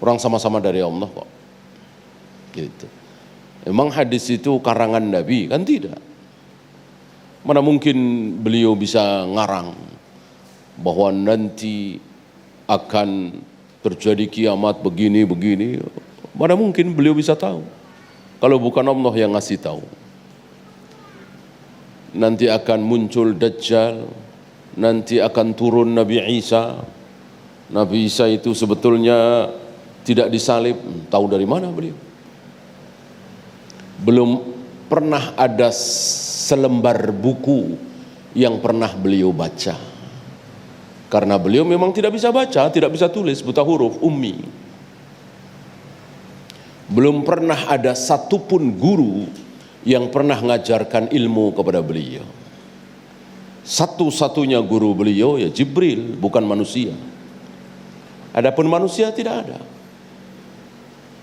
Orang sama-sama dari Allah kok. Gitu. Emang hadis itu karangan Nabi? Kan tidak. Mana mungkin beliau bisa ngarang bahwa nanti akan terjadi kiamat begini-begini. Mana mungkin beliau bisa tahu kalau bukan Allah yang ngasih tahu. Nanti akan muncul Dajjal, nanti akan turun Nabi Isa. Nabi Isa itu sebetulnya tidak disalib. Tahu dari mana beliau? Belum pernah ada selembar buku yang pernah beliau baca. Karena beliau memang tidak bisa baca, tidak bisa tulis, buta huruf, ummi. Belum pernah ada satupun guru yang pernah mengajarkan ilmu kepada beliau. Satu-satunya guru beliau ya Jibril, bukan manusia. Adapun manusia tidak ada.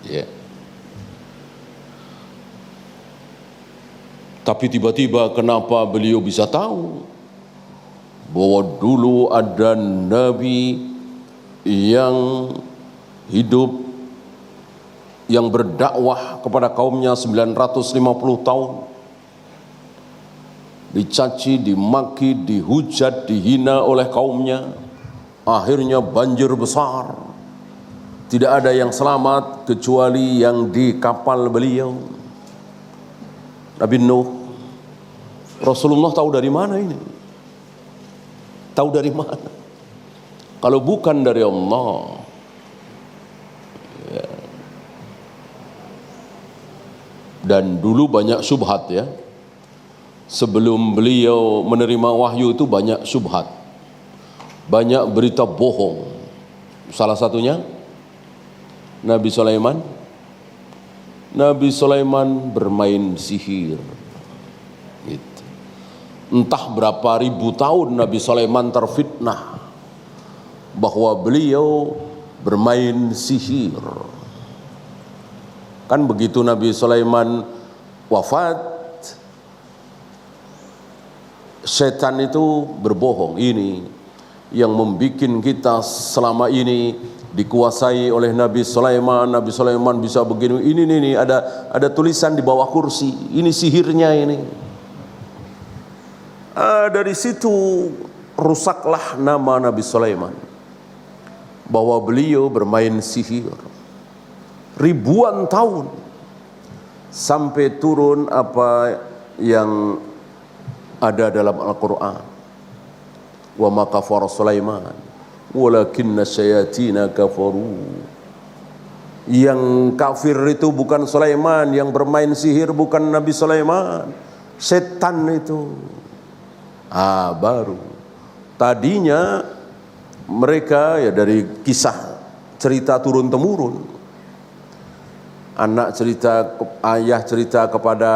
Ya. Tapi tiba-tiba kenapa beliau bisa tahu bahwa dulu ada nabi yang hidup, yang berdakwah kepada kaumnya 950 tahun, dicaci, dimaki, dihujat, dihina oleh kaumnya, akhirnya banjir besar, tidak ada yang selamat kecuali yang di kapal beliau, Nabi Nuh. Rasulullah tahu dari mana ini? Tahu dari mana? Kalau bukan dari Allah. Ya. Dan dulu banyak syubhat ya. Sebelum beliau menerima wahyu itu banyak syubhat. Banyak berita bohong. Salah satunya Nabi Sulaiman. Nabi Sulaiman bermain sihir. Gitu. Entah berapa ribu tahun Nabi Sulaiman terfitnah bahwa beliau bermain sihir. Kan begitu Nabi Sulaiman wafat, setan itu berbohong. Ini yang membuat kita selama ini dikuasai oleh Nabi Sulaiman. Nabi Sulaiman bisa begini. Ini ada tulisan di bawah kursi. Ini sihirnya ini. Dari situ rusaklah nama Nabi Sulaiman, bahwa beliau bermain sihir ribuan tahun sampai turun apa yang ada dalam Al-Quran. Wa ma kafara Sulaiman walakinna syayatina kafaru. Yang kafir itu bukan Sulaiman, yang bermain sihir bukan Nabi Sulaiman, setan itu. Baru tadinya mereka ya dari kisah cerita turun temurun, anak cerita, ayah cerita kepada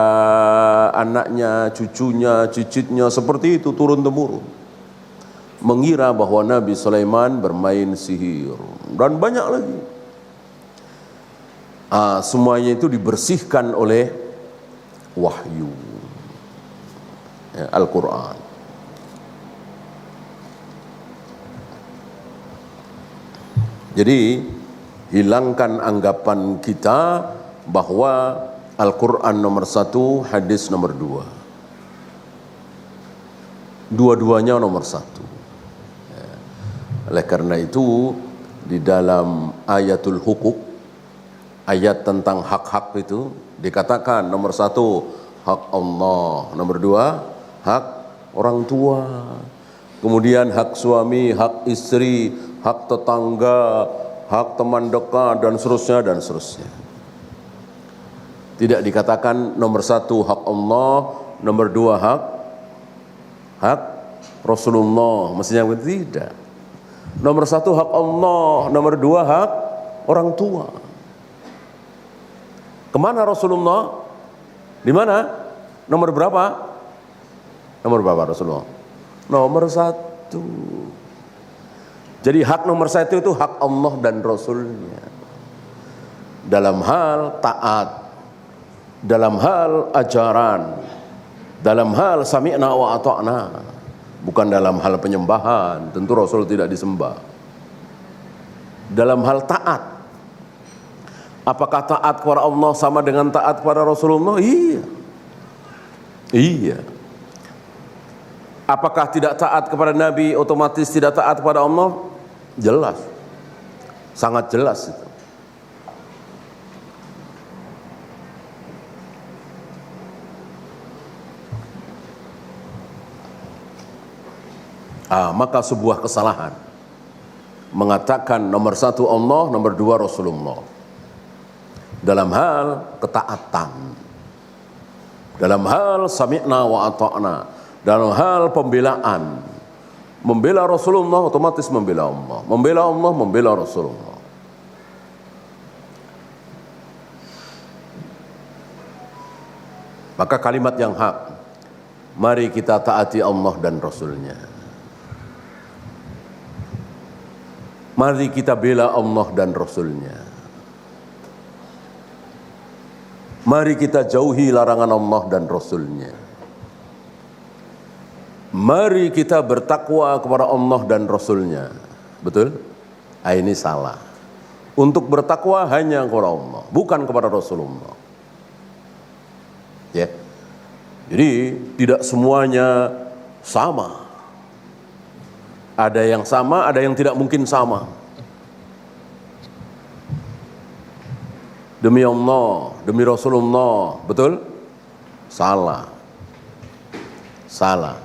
anaknya, cucunya, cicitnya, seperti itu turun temurun, mengira bahwa Nabi Sulaiman bermain sihir dan banyak lagi. Semuanya itu dibersihkan oleh wahyu ya, Al-Quran. Jadi hilangkan anggapan kita bahwa Al-Quran nomor 1, hadis nomor 2. Dua-duanya nomor 1. Oleh karena itu di dalam ayatul hukuk, ayat tentang hak-hak itu dikatakan nomor 1 hak Allah, nomor 2 hak orang tua, kemudian hak suami, hak istri, hak tetangga, hak teman dekat, dan seterusnya dan seterusnya. Tidak dikatakan nomor 1 hak Allah, nomor 2 hak Rasulullah. Mestinya tidak. Nomor 1 hak Allah, nomor 2 hak orang tua. Kemana Rasulullah? Di mana? Nomor berapa? Nomor berapa Rasulullah? Nomor 1. Jadi hak nomor 1 itu hak Allah dan Rasulnya. Dalam hal taat, dalam hal ajaran, dalam hal sami'na wa ata'na. Bukan dalam hal penyembahan, tentu Rasul tidak disembah. Dalam hal taat, Apakah taat kepada Allah sama dengan taat kepada Rasulullah? Iya. Iya. Apakah tidak taat kepada Nabi otomatis tidak taat kepada Allah? Jelas. Sangat jelas itu. Maka sebuah kesalahan mengatakan nomor satu Allah, nomor dua Rasulullah dalam hal ketaatan, dalam hal sami'na wa ata'na, dalam hal pembelaan. Membela Rasulullah otomatis membela Allah, membela Allah, membela Rasulullah. Maka kalimat yang hak, mari kita taati Allah dan Rasulnya. Mari kita bela Allah dan Rasulnya. Mari kita jauhi larangan Allah dan Rasulnya. Mari kita bertakwa kepada Allah dan Rasulnya. Betul? Ini salah. Untuk bertakwa hanya kepada Allah, bukan kepada Rasulullah. Ya. Jadi tidak semuanya sama. Ada yang sama, ada yang tidak mungkin sama. Demi Allah, demi Rasulullah, betul? Salah. Salah.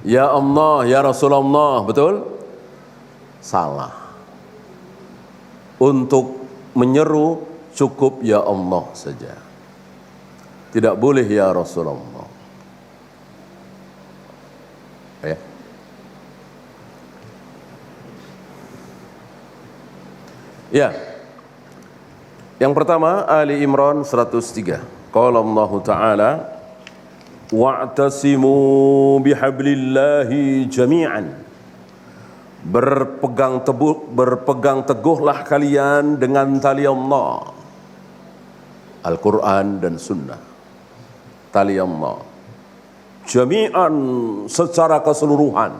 Ya Allah, ya Rasulullah, betul? Salah. Untuk menyeru cukup ya Allah saja. Tidak boleh ya Rasulullah. Ya. Ya. Yang pertama Ali Imran 103. Qala Allah Ta'ala wa'tasimu bihablillahi jami'an. Berpegang teguhlah kalian dengan tali Allah. Al-Quran dan Sunnah. Tali Allah. Jami'an secara keseluruhan.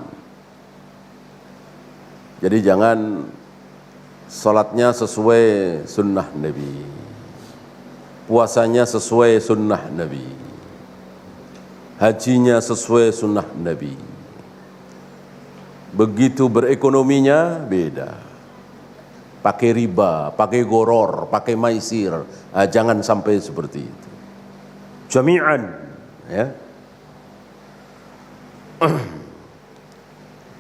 Jadi jangan salatnya sesuai sunnah Nabi, puasanya sesuai sunnah Nabi, hajinya sesuai sunnah Nabi. Begitu berekonominya beda, pakai riba, pakai goror, pakai maisir. Jangan sampai seperti itu. Jami'an, ya.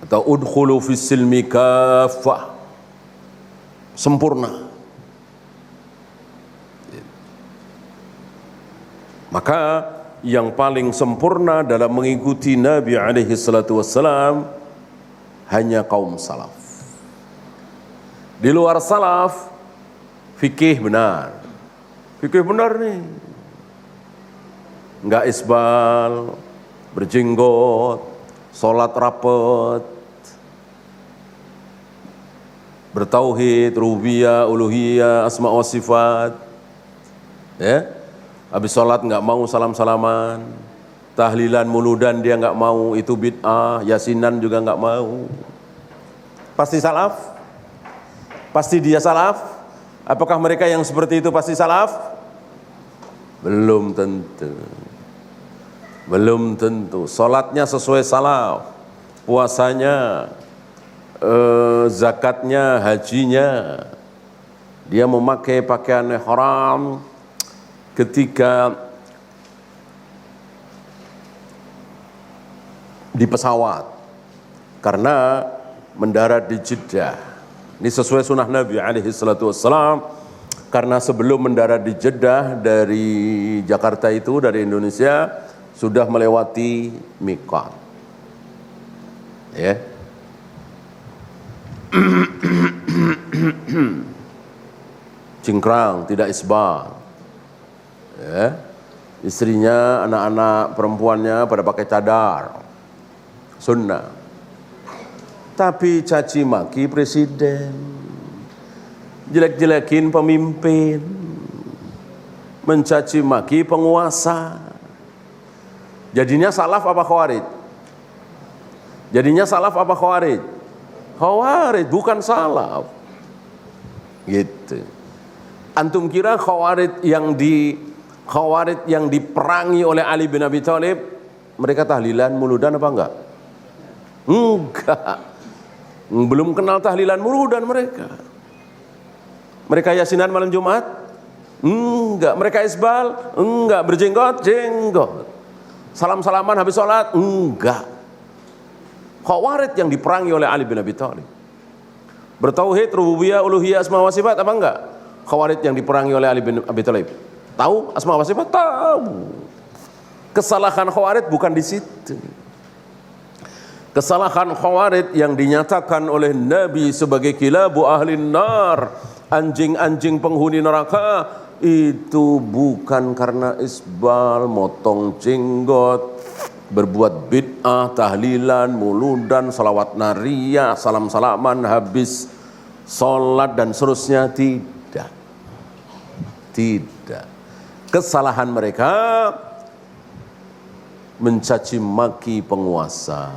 Atau udkhulu fis silmi kaffah, sempurna. Maka yang paling sempurna dalam mengikuti Nabi alaihi salatu wassalam hanya kaum salaf. Di luar salaf fikih benar. Fikih benar nih. Enggak isbal, berjenggot, salat rapet, bertauhid, rububiyah, uluhiyah, asma wa sifat. Ya. Habis salat enggak mau salam-salaman. Tahlilan muludan dia enggak mau, itu bid'ah, yasinan juga enggak mau. Pasti salaf? Pasti dia salaf? Apakah mereka yang seperti itu pasti salaf? Belum tentu. Belum tentu. Salatnya sesuai salaf, puasanya, zakatnya, hajinya, dia memakai pakaian ihram ketika di pesawat karena mendarat di Jeddah. Ini sesuai sunnah Nabi alaihi salatu wassalam, karena sebelum mendarat di Jeddah dari Jakarta itu, dari Indonesia, sudah melewati miqat. Ya. Cingkrang, tidak isbal. Ya. Istrinya, anak-anak perempuannya pada pakai cadar. Sunnah. Tapi caci maki presiden, jelek-jelekin pemimpin, mencaci maki penguasa. Jadinya salaf apa khawarij? Jadinya salaf apa khawarij? Khawarij, bukan salaf. Gitu. Antum kira Khawarij yang diperangi oleh Ali bin Abi Thalib, mereka tahlilan muludan apa enggak? Enggak. Belum kenal tahlilan muludan mereka. Mereka yasinan malam Jumat? Enggak. Mereka isbal? Enggak. Berjenggot? Jenggot. Salam-salaman habis sholat? Enggak. Khawarij yang diperangi oleh Ali bin Abi Thalib. Bertauhid, rububiyah, uluhiyah, asma wa sifat apa enggak? Khawarij yang diperangi oleh Ali bin Abi Thalib. Tahu asma wa sifat? Tahu. Kesalahan Khawarij bukan di situ. Kesalahan Khawarij yang dinyatakan oleh Nabi sebagai kilabu ahli nar, anjing-anjing penghuni neraka, itu bukan karena isbal, motong jenggot, berbuat bid'ah, tahlilan, muludan, salawat nariyah, salam-salaman habis sholat dan seterusnya. Tidak. Kesalahan mereka mencaci maki penguasa,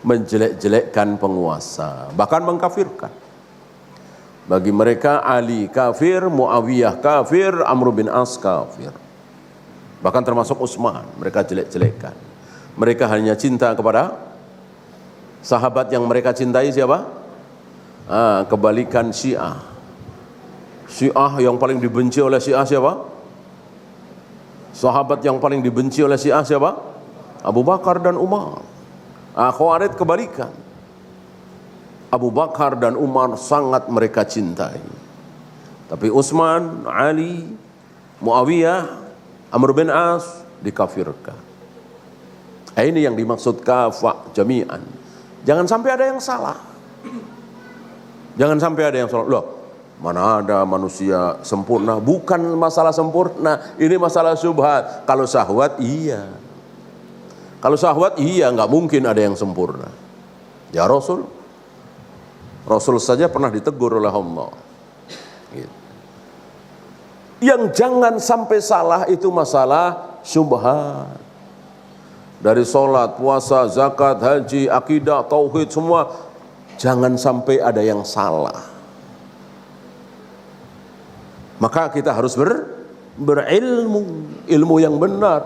menjelek-jelekkan penguasa, bahkan mengkafirkan. Bagi mereka Ali kafir, Muawiyah kafir, Amr bin As kafir. Bahkan termasuk Utsman, mereka jelek-jelekkan. Mereka hanya cinta kepada sahabat yang mereka cintai siapa? Kebalikan Syiah. Syiah yang paling dibenci oleh Syiah siapa? Sahabat yang paling dibenci oleh Syiah siapa? Abu Bakar dan Umar. Khawarij kebalikan. Abu Bakar dan Umar sangat mereka cintai. Tapi Utsman, Ali, Muawiyah, Amr bin As dikafirkan. Ini yang dimaksud kafah jami'an. Jangan sampai ada yang salah. Jangan sampai ada yang salah. Loh, mana ada manusia sempurna? Bukan masalah sempurna, ini masalah syubhat. Kalau syahwat iya. Kalau syahwat iya, nggak mungkin ada yang sempurna. Ya Rasul saja pernah ditegur oleh Allah. Gitu. Yang jangan sampai salah itu masalah syubhat. Dari sholat, puasa, zakat, haji, akidah, tauhid, semua jangan sampai ada yang salah. Maka kita harus berilmu, ilmu yang benar,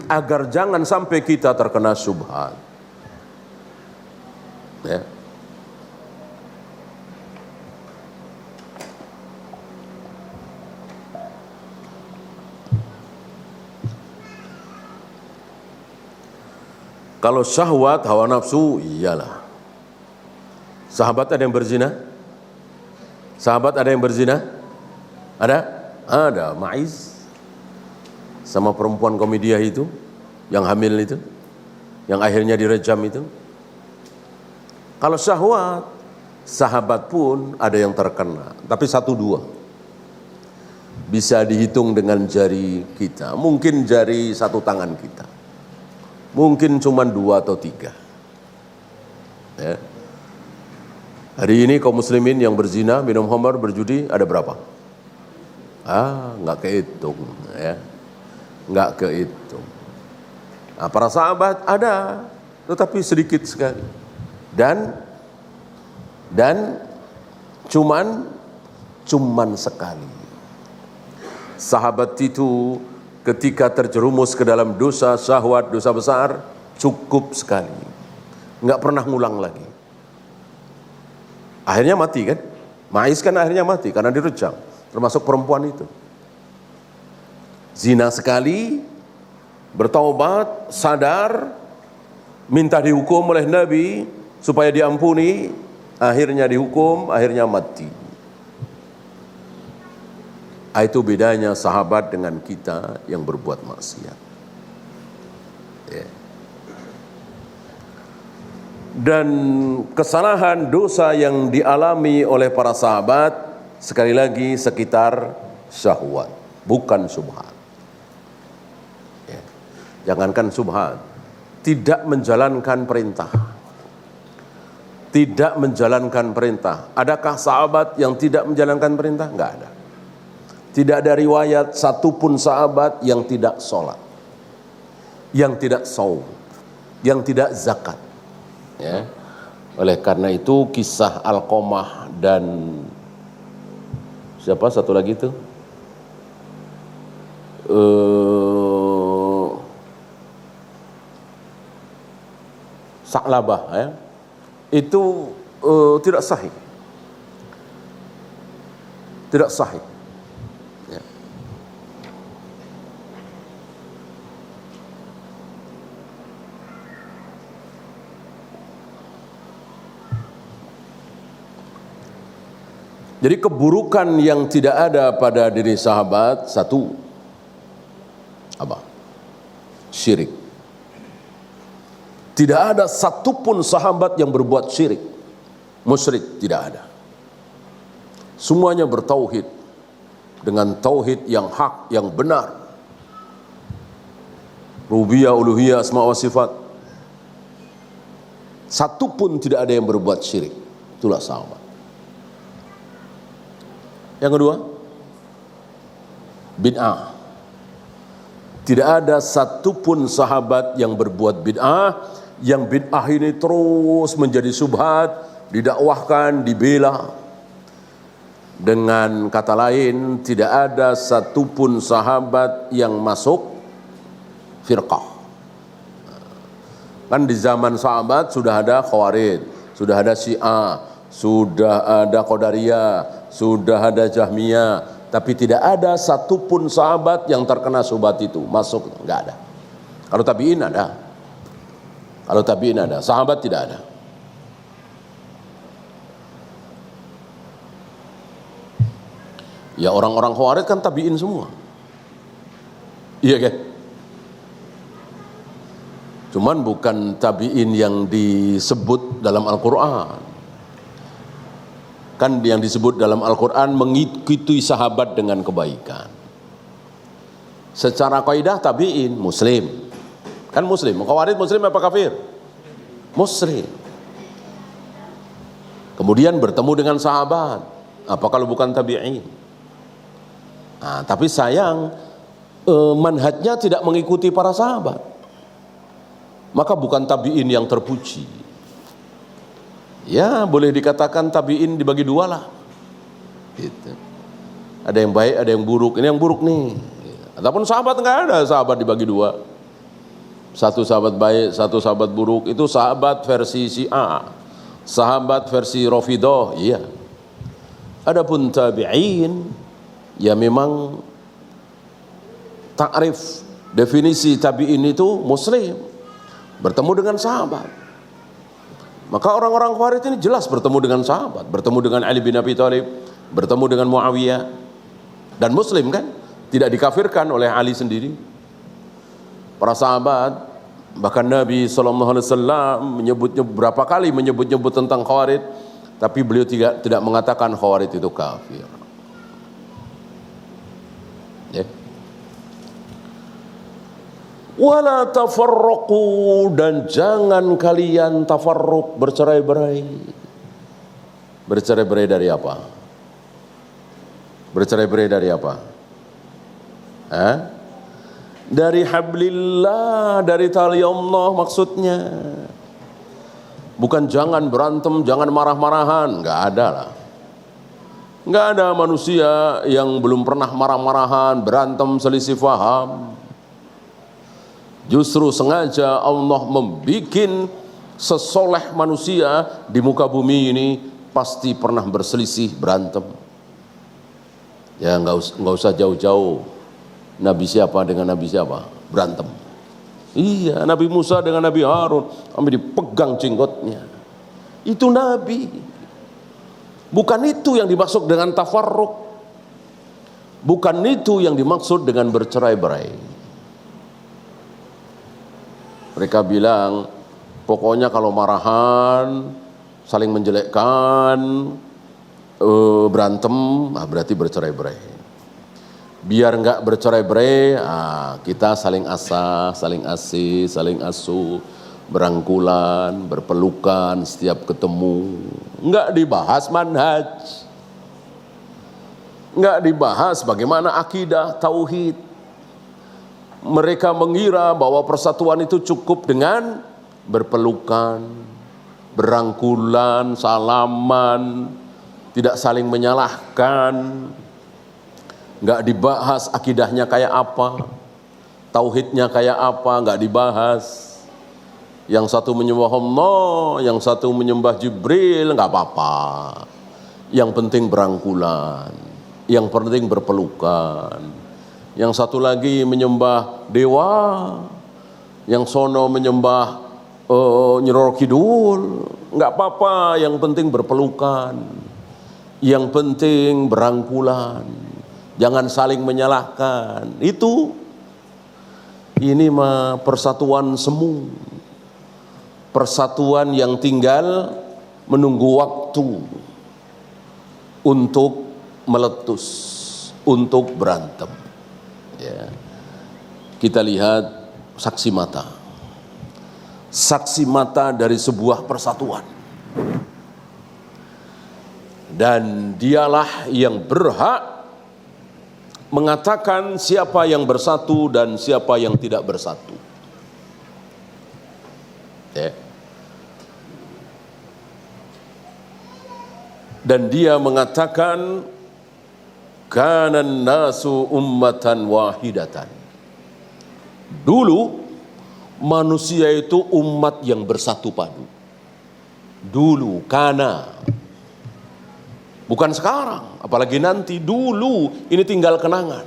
agar jangan sampai kita terkena syubhat. Ya. Kalau syahwat, hawa nafsu, iyalah. Sahabat ada yang berzina? Sahabat ada yang berzina? Ada. Ma'iz sama perempuan komediah itu, yang hamil itu, yang akhirnya direjam itu. Kalau syahwat, sahabat pun ada yang terkena, tapi 1-2. Bisa dihitung dengan jari kita, mungkin jari satu tangan kita. Mungkin cuma 2 atau 3. Ya. Hari ini kaum muslimin yang berzina, minum khamar, berjudi ada berapa? Nggak kehitung, ya. Nggak kehitung. Nah, para sahabat ada, tetapi sedikit sekali. Dan cuman sekali. Sahabat itu ketika terjerumus ke dalam dosa syahwat, dosa besar, cukup sekali. Enggak pernah ngulang lagi. Akhirnya mati kan? Ma'iz kan akhirnya mati karena direjam. Termasuk perempuan itu. Zina sekali, bertaubat, sadar, minta dihukum oleh Nabi supaya diampuni, akhirnya dihukum, akhirnya mati. Itu bedanya sahabat dengan kita yang berbuat maksiat. Ya. Dan kesalahan dosa yang dialami oleh para sahabat sekali lagi sekitar syahwat, bukan syubhat. Ya. Jangankan syubhat, tidak menjalankan perintah. Tidak menjalankan perintah. Adakah sahabat yang tidak menjalankan perintah? Enggak ada. Tidak ada riwayat satupun sahabat yang tidak sholat, yang tidak saum, yang tidak zakat. Ya. Oleh karena itu kisah Alqamah dan Siapa satu lagi itu? Sa'labah ya. Itu tidak sahih. Tidak sahih. Ya. Jadi keburukan yang tidak ada pada diri sahabat, satu, apa? Syirik. Tidak ada satupun sahabat yang berbuat syirik, musyrik, tidak ada. Semuanya bertauhid dengan tauhid yang hak, yang benar. Rububiyah, uluhiyah, asma wa sifat. Satupun tidak ada yang berbuat syirik. Itulah sahabat. Yang kedua, bid'ah. Tidak ada satupun sahabat yang berbuat bid'ah, yang bid'ah ini terus menjadi subhat, didakwahkan, dibela. Dengan kata lain, tidak ada satupun sahabat yang masuk firqah. Kan di zaman sahabat sudah ada Khawarij, sudah ada Syiah, sudah ada Qadariyah, sudah ada Jahmiyah, tapi tidak ada satupun sahabat yang terkena subhat itu masuk, enggak ada. Kalau tabi'in ada, kalau tabi'in ada, sahabat tidak ada. Ya orang-orang Khawarij kan tabi'in semua, iya kan? Cuman bukan tabi'in yang disebut dalam Al-Quran. Kan yang disebut dalam Al-Quran mengikuti sahabat dengan kebaikan. Secara kaidah tabi'in muslim, kan muslim. Khawarij muslim apa kafir? Muslim. Kemudian bertemu dengan sahabat, apa kalau bukan tabi'in? Nah, tapi sayang manhajnya tidak mengikuti para sahabat, maka bukan tabi'in yang terpuji. Ya boleh dikatakan tabi'in dibagi dua lah gitu. Ada yang baik, ada yang buruk. Ini yang buruk nih. Ataupun sahabat enggak ada sahabat dibagi dua. Satu sahabat baik, satu sahabat buruk. Itu sahabat versi Syiah, sahabat versi Rafidah. Iya. Adapun tabi'in, ya memang takrif, definisi tabi'in itu muslim, bertemu dengan sahabat. Maka orang-orang Khawarij ini jelas bertemu dengan sahabat, bertemu dengan Ali bin Abi Thalib, bertemu dengan Muawiyah, dan muslim kan, tidak dikafirkan oleh Ali sendiri. Para sahabat, bahkan Nabi SAW menyebutnya berapa kali menyebut-nyebut tentang Khawarij, tapi beliau tidak mengatakan Khawarij itu kafir. Ya. Wala tafarraqu, dan jangan kalian tafarruq, bercerai-berai. Bercerai-berai dari apa? Bercerai-berai dari apa? Hah? Dari hablillah, dari tali Allah maksudnya. Bukan jangan berantem, jangan marah-marahan, enggak ada lah. Enggak ada manusia yang belum pernah marah-marahan, berantem, selisih faham. Justru sengaja Allah membikin sesoleh manusia di muka bumi ini pasti pernah berselisih, berantem. Ya nggak usah jauh-jauh. Nabi siapa dengan Nabi siapa? Berantem. Iya, Nabi Musa dengan Nabi Harun sampai dipegang jenggotnya. Itu Nabi. Bukan itu yang dimaksud dengan tafarruq. Bukan itu yang dimaksud dengan bercerai-berai. Mereka bilang, pokoknya kalau marahan, saling menjelekkan, berantem, berarti bercerai-berai. Biar enggak bercerai-berai, kita saling asah, saling asih, saling asuh, berangkulan, berpelukan setiap ketemu. Enggak dibahas manhaj, enggak dibahas bagaimana akidah, tauhid. Mereka mengira bahwa persatuan itu cukup dengan berpelukan, berangkulan, salaman, tidak saling menyalahkan, nggak dibahas akidahnya kayak apa, tauhidnya kayak apa, nggak dibahas. Yang satu menyembah Allah, yang satu menyembah Jibril, nggak apa-apa. Yang penting berangkulan, yang penting berpelukan. Yang satu lagi menyembah dewa, yang sono menyembah Nyiroro Kidul, nggak apa-apa. Yang penting berpelukan, yang penting berangkulan. Jangan saling menyalahkan. Ini mah persatuan semu. Persatuan yang tinggal menunggu waktu untuk meletus, untuk berantem. Ya. Kita lihat saksi mata dari sebuah persatuan. Dan dialah yang berhak mengatakan siapa yang bersatu dan siapa yang tidak bersatu. Ya. Dan dia mengatakan kanan nasu ummatan wahidatan. Dulu manusia itu umat yang bersatu padu. Dulu kana, bukan sekarang, apalagi nanti. Dulu ini tinggal kenangan.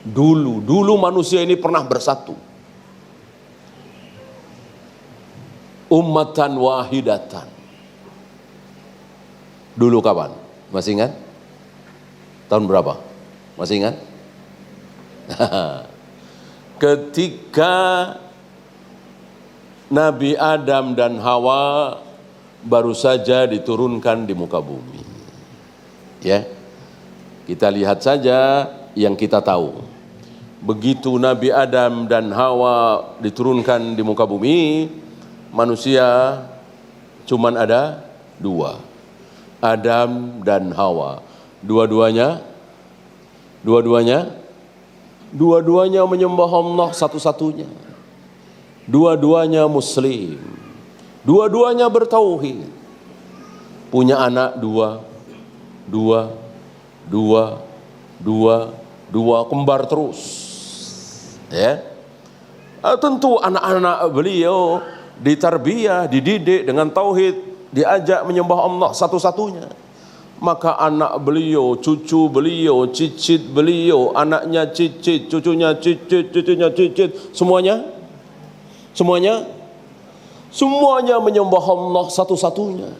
Dulu manusia ini pernah bersatu. Ummatan wahidatan. Dulu kapan? Masih ingat? Tahun berapa? Masih ingat? Ketika Nabi Adam dan Hawa baru saja diturunkan di muka bumi. Ya. Kita lihat saja yang kita tahu. Begitu Nabi Adam dan Hawa diturunkan di muka bumi, manusia cuman ada dua. Adam dan Hawa. Dua-duanya menyembah Allah satu-satunya. Dua-duanya muslim. Dua-duanya bertauhid. Punya anak dua, kembar terus. Ya. Tentu anak-anak beliau ditarbiyah, dididik dengan tauhid, diajak menyembah Allah satu-satunya. Maka anak beliau, cucu beliau, cicit beliau, anaknya cicit, cucunya cicit, cucunya cicit, semuanya menyembah Allah satu-satunya.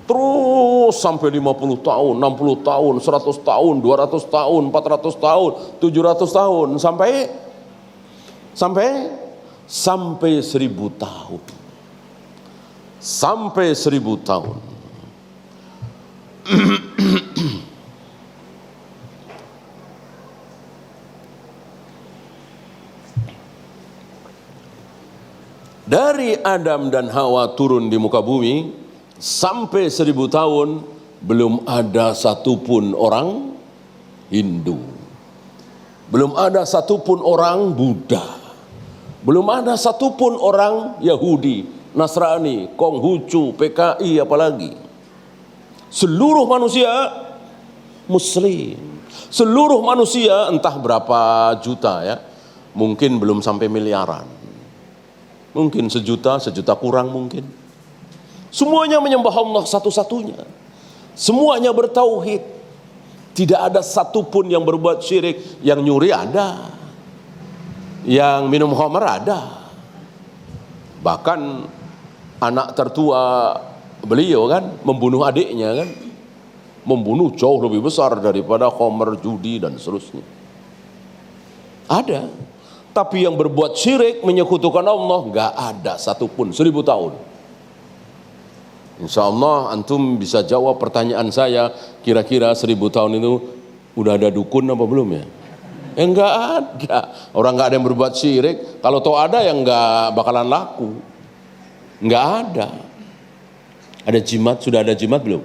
Terus sampai 50 tahun, 60 tahun, 100 tahun, 200 tahun, 400 tahun, 700 tahun, sampai 1000 tahun. Sampai 1000 tahun. Dari Adam dan Hawa turun di muka bumi sampai 1000 tahun belum ada satupun orang Hindu, belum ada satupun orang Buddha, belum ada satupun orang Yahudi, Nasrani, Konghucu, PKI apalagi. Seluruh manusia muslim. Seluruh manusia entah berapa juta ya. Mungkin belum sampai miliaran. Mungkin sejuta kurang mungkin. Semuanya menyembah Allah satu-satunya. Semuanya bertauhid. Tidak ada satupun yang berbuat syirik. Yang nyuri ada. Yang minum khamr ada. Bahkan anak tertua beliau kan membunuh adiknya kan. Membunuh jauh lebih besar daripada khamr, judi dan seterusnya. Ada. Tapi yang berbuat syirik menyekutukan Allah enggak ada satupun 1000 tahun. Insya Allah antum bisa jawab pertanyaan saya, kira-kira 1000 tahun itu udah ada dukun apa belum ya? Enggak ada. Orang enggak ada yang berbuat syirik. Kalau toh ada yang enggak bakalan laku. Enggak ada. Ada jimat, sudah ada jimat belum?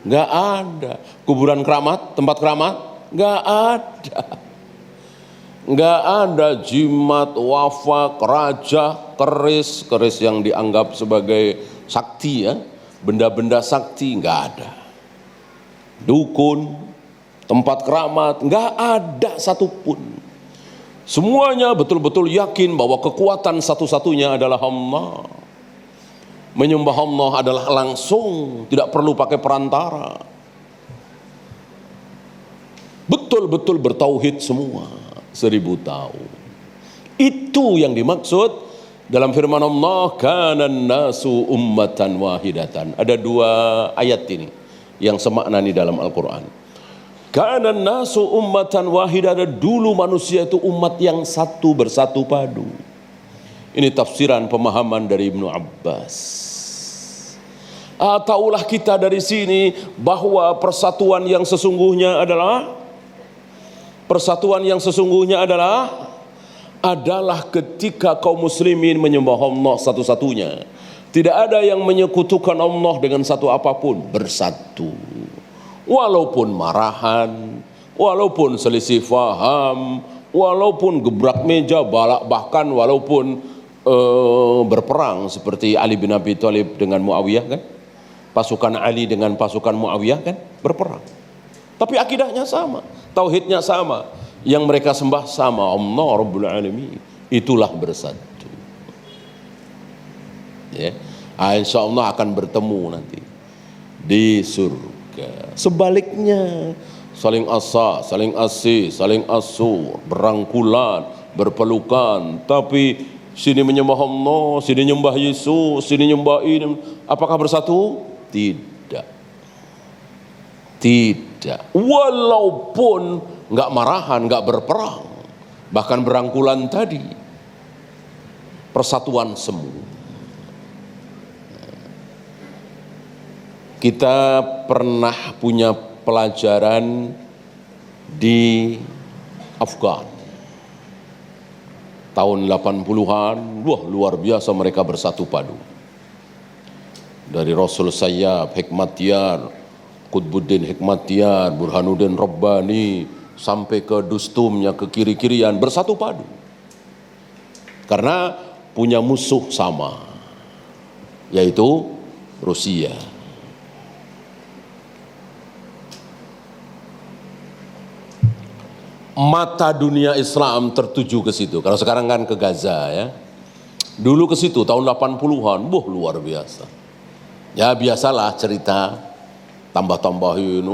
Enggak ada. Kuburan keramat, tempat keramat? Enggak ada. Enggak ada jimat, wafa, keraja, keris yang dianggap sebagai sakti ya. Benda-benda sakti enggak ada. Dukun tempat keramat, nggak ada satupun. Semuanya betul-betul yakin bahwa kekuatan satu-satunya adalah Allah. Menyembah Allah adalah langsung, tidak perlu pakai perantara. Betul-betul bertauhid semua, 1000 tahun. Itu yang dimaksud dalam firman Allah, kanan nasu ummatan wahidatan. Ada 2 ayat ini yang semakna di dalam Al-Quran. Kanan nasu ummatan wahidatan, dulu manusia itu umat yang satu, bersatu padu. Ini tafsiran pemahaman dari Ibnu Abbas. Taulah kita dari sini bahwa persatuan yang sesungguhnya adalah ketika kaum muslimin menyembah Allah satu-satunya. Tidak ada yang menyekutukan Allah dengan satu apapun, bersatu. Walaupun marahan, walaupun selisih faham, walaupun gebrak meja, bahkan walaupun berperang seperti Ali bin Abi Thalib dengan Muawiyah kan. Pasukan Ali dengan pasukan Muawiyah kan berperang. Tapi akidahnya sama, tauhidnya sama. Yang mereka sembah sama, Allah Rabbul Alamin. Itulah bersatu. Ya, insya Allah akan bertemu nanti di surga. Sebaliknya, saling asa, saling asi, saling asur, berangkulan, berpelukan. Tapi sini menyembah Allah, sini menyembah Yesus, sini menyembah ini. Apakah bersatu? Tidak. Walaupun nggak marahan, nggak berperang, bahkan berangkulan tadi, persatuan semu. Kita pernah punya pelajaran di Afgan tahun 80-an. Wah, luar biasa mereka bersatu padu. Dari Rasul Sayyab, Hikmatyar, Qutbuddin Hikmatyar, Burhanuddin Rabbani, sampai ke Dustumnya, ke kiri-kirian, bersatu padu. Karena punya musuh sama, yaitu Rusia. Mata dunia Islam tertuju ke situ. Kalau sekarang kan ke Gaza ya. Dulu ke situ tahun 80-an, luar biasa. Ya biasalah cerita, tambah-tambahin,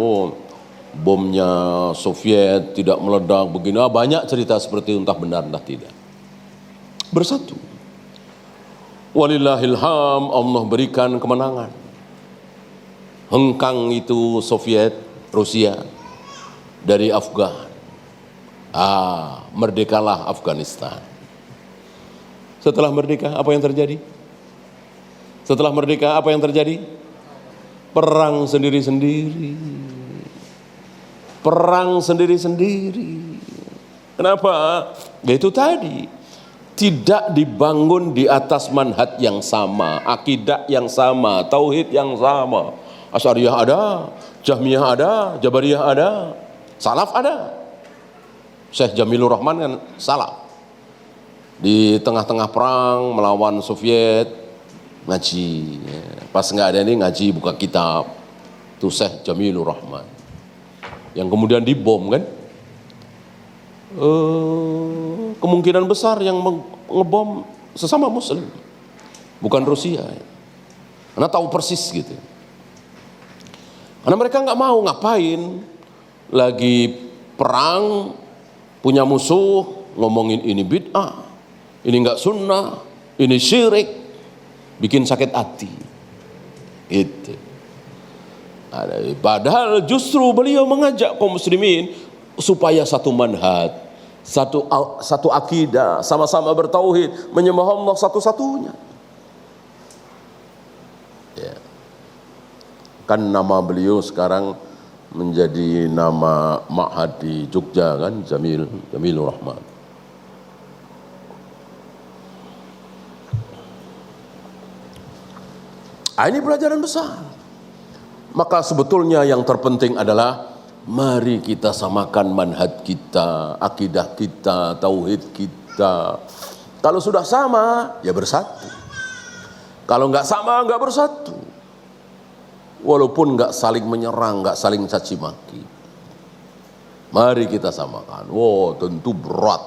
bomnya Soviet tidak meledak begini, banyak cerita seperti itu, entah benar entah tidak. Bersatu. Walillahilham, Allah berikan kemenangan. Hengkang itu Soviet, Rusia dari Afgan. Merdekalah Afghanistan. Setelah merdeka apa yang terjadi? Setelah merdeka apa yang terjadi? Perang sendiri-sendiri. Perang sendiri-sendiri. Kenapa? Ya itu tadi. Tidak dibangun di atas manhaj yang sama, akidah yang sama, tauhid yang sama. Asy'ariyah ada, Jahmiyah ada, Jabariyah ada, Salaf ada. Syekh Jamilur Rahman kan salaf. Di tengah-tengah perang melawan Soviet, ngaji. Pas nggak ada ini ngaji buka kitab. Itu Syekh Jamilur Rahman. Yang kemudian dibom kan. Kemungkinan besar yang ngebom sesama muslim, bukan Rusia. Karena tahu persis gitu. Karena mereka nggak mau ngapain. Lagi perang, punya musuh, ngomongin ini bid'ah, ini nggak sunnah, ini syirik, bikin sakit hati. Itu. Padahal justru beliau mengajak kaum muslimin supaya satu manhaj, satu akidah, sama-sama bertauhid, menyembah Allah satu-satunya. Ya. Kan nama beliau sekarang menjadi nama ma'had di Jogja kan, Jamilur Rahman. Ini pelajaran besar. Maka sebetulnya yang terpenting adalah mari kita samakan manhaj kita, akidah kita, tauhid kita. Kalau sudah sama, ya bersatu. Kalau nggak sama, nggak bersatu. Walaupun nggak saling menyerang, nggak saling caci maki. Mari kita samakan. Wow, tentu berat.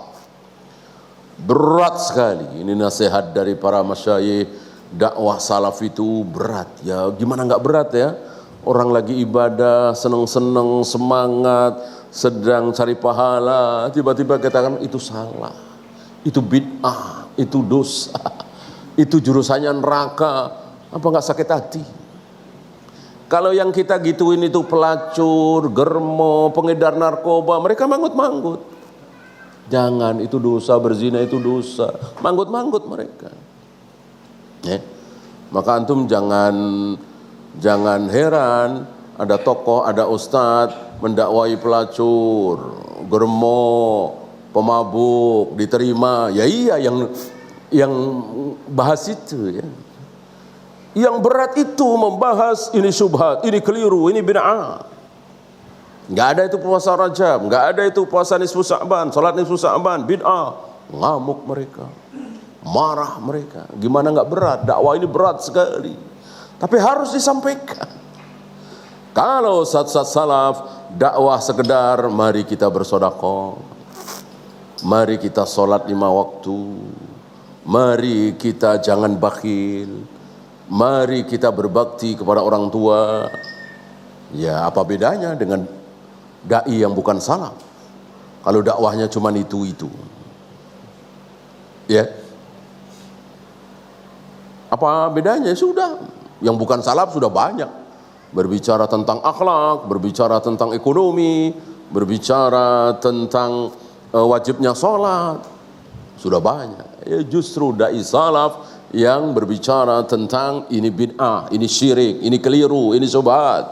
Berat sekali. Ini nasihat dari para masyayikh. Dakwah salaf itu berat. Ya gimana nggak berat ya? Orang lagi ibadah, seneng-seneng, semangat, sedang cari pahala, tiba-tiba katakan itu salah, itu bid'ah, itu dosa, itu jurusannya neraka. Apa nggak sakit hati? Kalau yang kita gituin itu pelacur, germo, pengedar narkoba, mereka manggut-manggut. Jangan, itu dosa, berzina itu dosa. Manggut-manggut mereka. Ya. Maka antum jangan heran ada tokoh, ada ustadz mendakwai pelacur, germo, pemabuk, diterima. Ya iya yang bahas itu ya. Yang berat itu membahas ini syubhat, ini keliru, ini bid'ah. Enggak ada itu puasa Rajab, enggak ada itu puasa nisfu Sya'ban, salat nisfu Sya'ban, bid'ah. Ngamuk mereka. Marah mereka. Gimana enggak berat? Dakwah ini berat sekali. Tapi harus disampaikan. Kalau Ustaz salaf dakwah sekedar mari kita bersedekah, mari kita sholat 5 waktu, mari kita jangan bakhil, mari kita berbakti kepada orang tua. Ya apa bedanya dengan dai yang bukan salaf? Kalau dakwahnya cuma itu. Ya. Apa bedanya? Sudah. Yang bukan salaf sudah banyak. Berbicara tentang akhlak, berbicara tentang ekonomi, berbicara tentang wajibnya sholat. Sudah banyak. Ya, justru dai salaf yang berbicara tentang ini bid'ah, ini syirik, ini keliru, ini syubhat,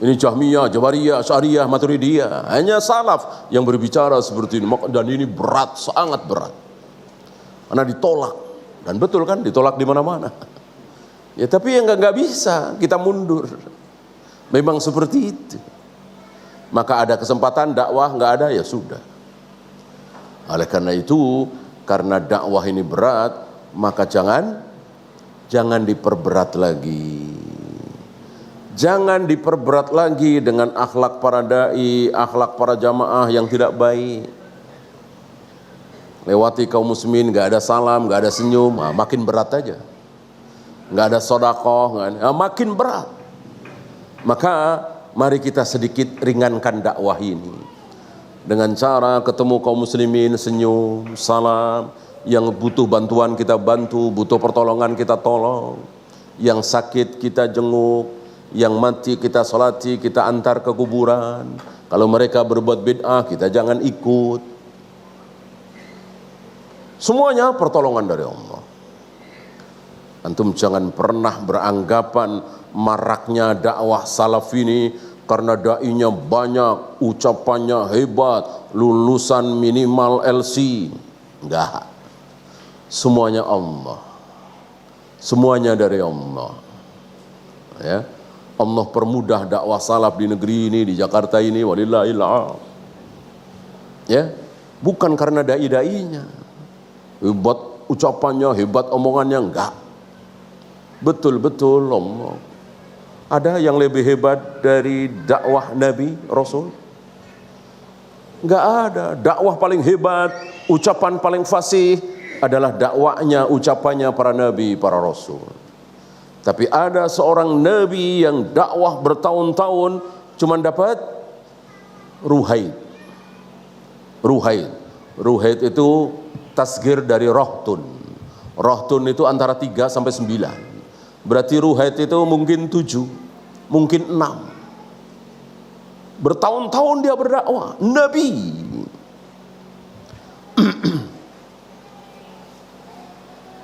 ini Jahmiyah, Jabariyah, Syariah, Maturidiyah. Hanya salaf yang berbicara seperti ini. Dan ini berat, sangat berat. Karena ditolak. Dan betul kan, ditolak di mana-mana. Ya tapi yang nggak bisa, kita mundur. Memang seperti itu. Maka ada kesempatan dakwah, nggak ada ya sudah. Oleh karena itu, karena dakwah ini berat, maka jangan diperberat lagi. Jangan diperberat lagi dengan akhlak para dai, akhlak para jamaah yang tidak baik. Lewati kaum muslimin, nggak ada salam, nggak ada senyum, makin berat aja. Nggak ada sedekah, makin berat. Maka mari kita sedikit ringankan dakwah ini dengan cara ketemu kaum muslimin, senyum, salam. Yang butuh bantuan kita bantu, butuh pertolongan kita tolong, yang sakit kita jenguk, yang mati kita salati, kita antar ke kuburan. Kalau mereka berbuat bid'ah, kita jangan ikut. Semuanya pertolongan dari Allah. Antum jangan pernah beranggapan maraknya dakwah salaf ini karena dainya banyak, ucapannya hebat, lulusan minimal LC. Enggak. Semuanya Allah. Semuanya dari Allah. Ya. Allah permudah dakwah salaf di negeri ini, di Jakarta ini, walillahil a'lam. Ya. Bukan karena dai-dainya. Hebat ucapannya, hebat omongannya, enggak. Betul-betul Allah. Ada yang lebih hebat dari dakwah Nabi Rasul? Enggak ada. Dakwah paling hebat, ucapan paling fasih adalah dakwahnya, ucapannya para Nabi, para Rasul. Tapi ada seorang Nabi yang dakwah bertahun-tahun cuma dapat ruhaid. Ruhaid itu tasgir dari rohtun. Rohtun itu antara 3 sampai 9. Berarti ruhaid itu mungkin 7, mungkin 6. Bertahun-tahun dia berdakwah, Nabi.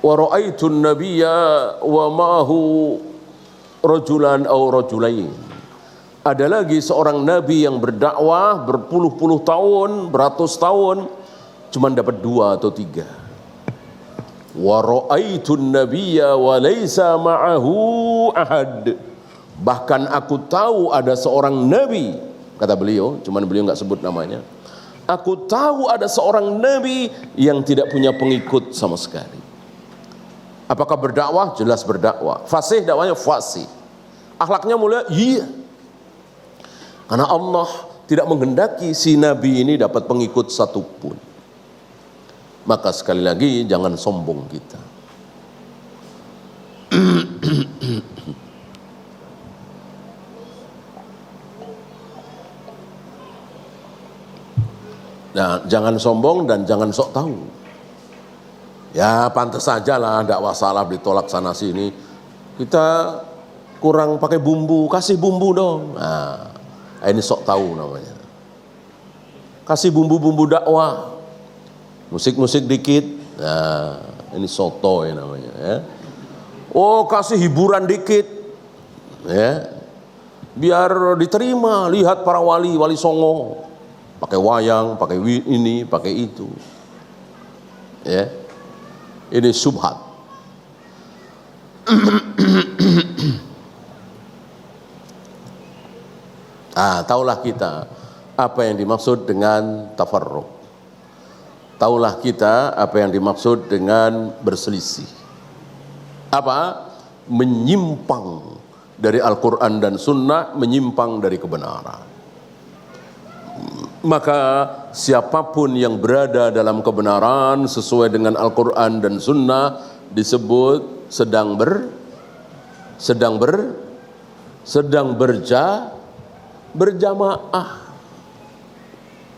Wa ra'aitun nabiyya wa ma'ahu rajulan aw rajulain. Ada lagi seorang nabi yang berdakwah berpuluh-puluh tahun, beratus tahun, cuma dapat 2 atau 3. Wa ra'aitun nabiyya wa laisa ma'ahu ahad. Bahkan aku tahu ada seorang nabi, kata beliau, cuman beliau enggak sebut namanya. Aku tahu ada seorang nabi yang tidak punya pengikut sama sekali. Apakah berdakwah? Jelas berdakwah. Fasih dakwahnya fasih. Akhlaknya mulia? Iya. Karena Allah tidak menghendaki si Nabi ini dapat pengikut satupun. Maka sekali lagi jangan sombong kita. Nah, jangan sombong dan jangan sok tahu. Ya pantas saja lah, dakwah salaf ditolak sana sini. Kita kurang pakai bumbu, kasih bumbu dong. Nah, ini sok tahu namanya. Kasih bumbu-bumbu dakwah, musik-musik dikit. Nah, ini sotoy namanya. Ya. Oh, kasih hiburan dikit, ya, biar diterima. Lihat para wali songo, pakai wayang, pakai ini, pakai itu. Ya, ini subhat. Taulah kita apa yang dimaksud dengan tafarruq. Taulah kita apa yang dimaksud dengan berselisih. Apa? Menyimpang dari Al-Quran dan Sunnah, menyimpang dari kebenaran. Maka siapapun yang berada dalam kebenaran sesuai dengan Al-Quran dan Sunnah disebut sedang berjamaah.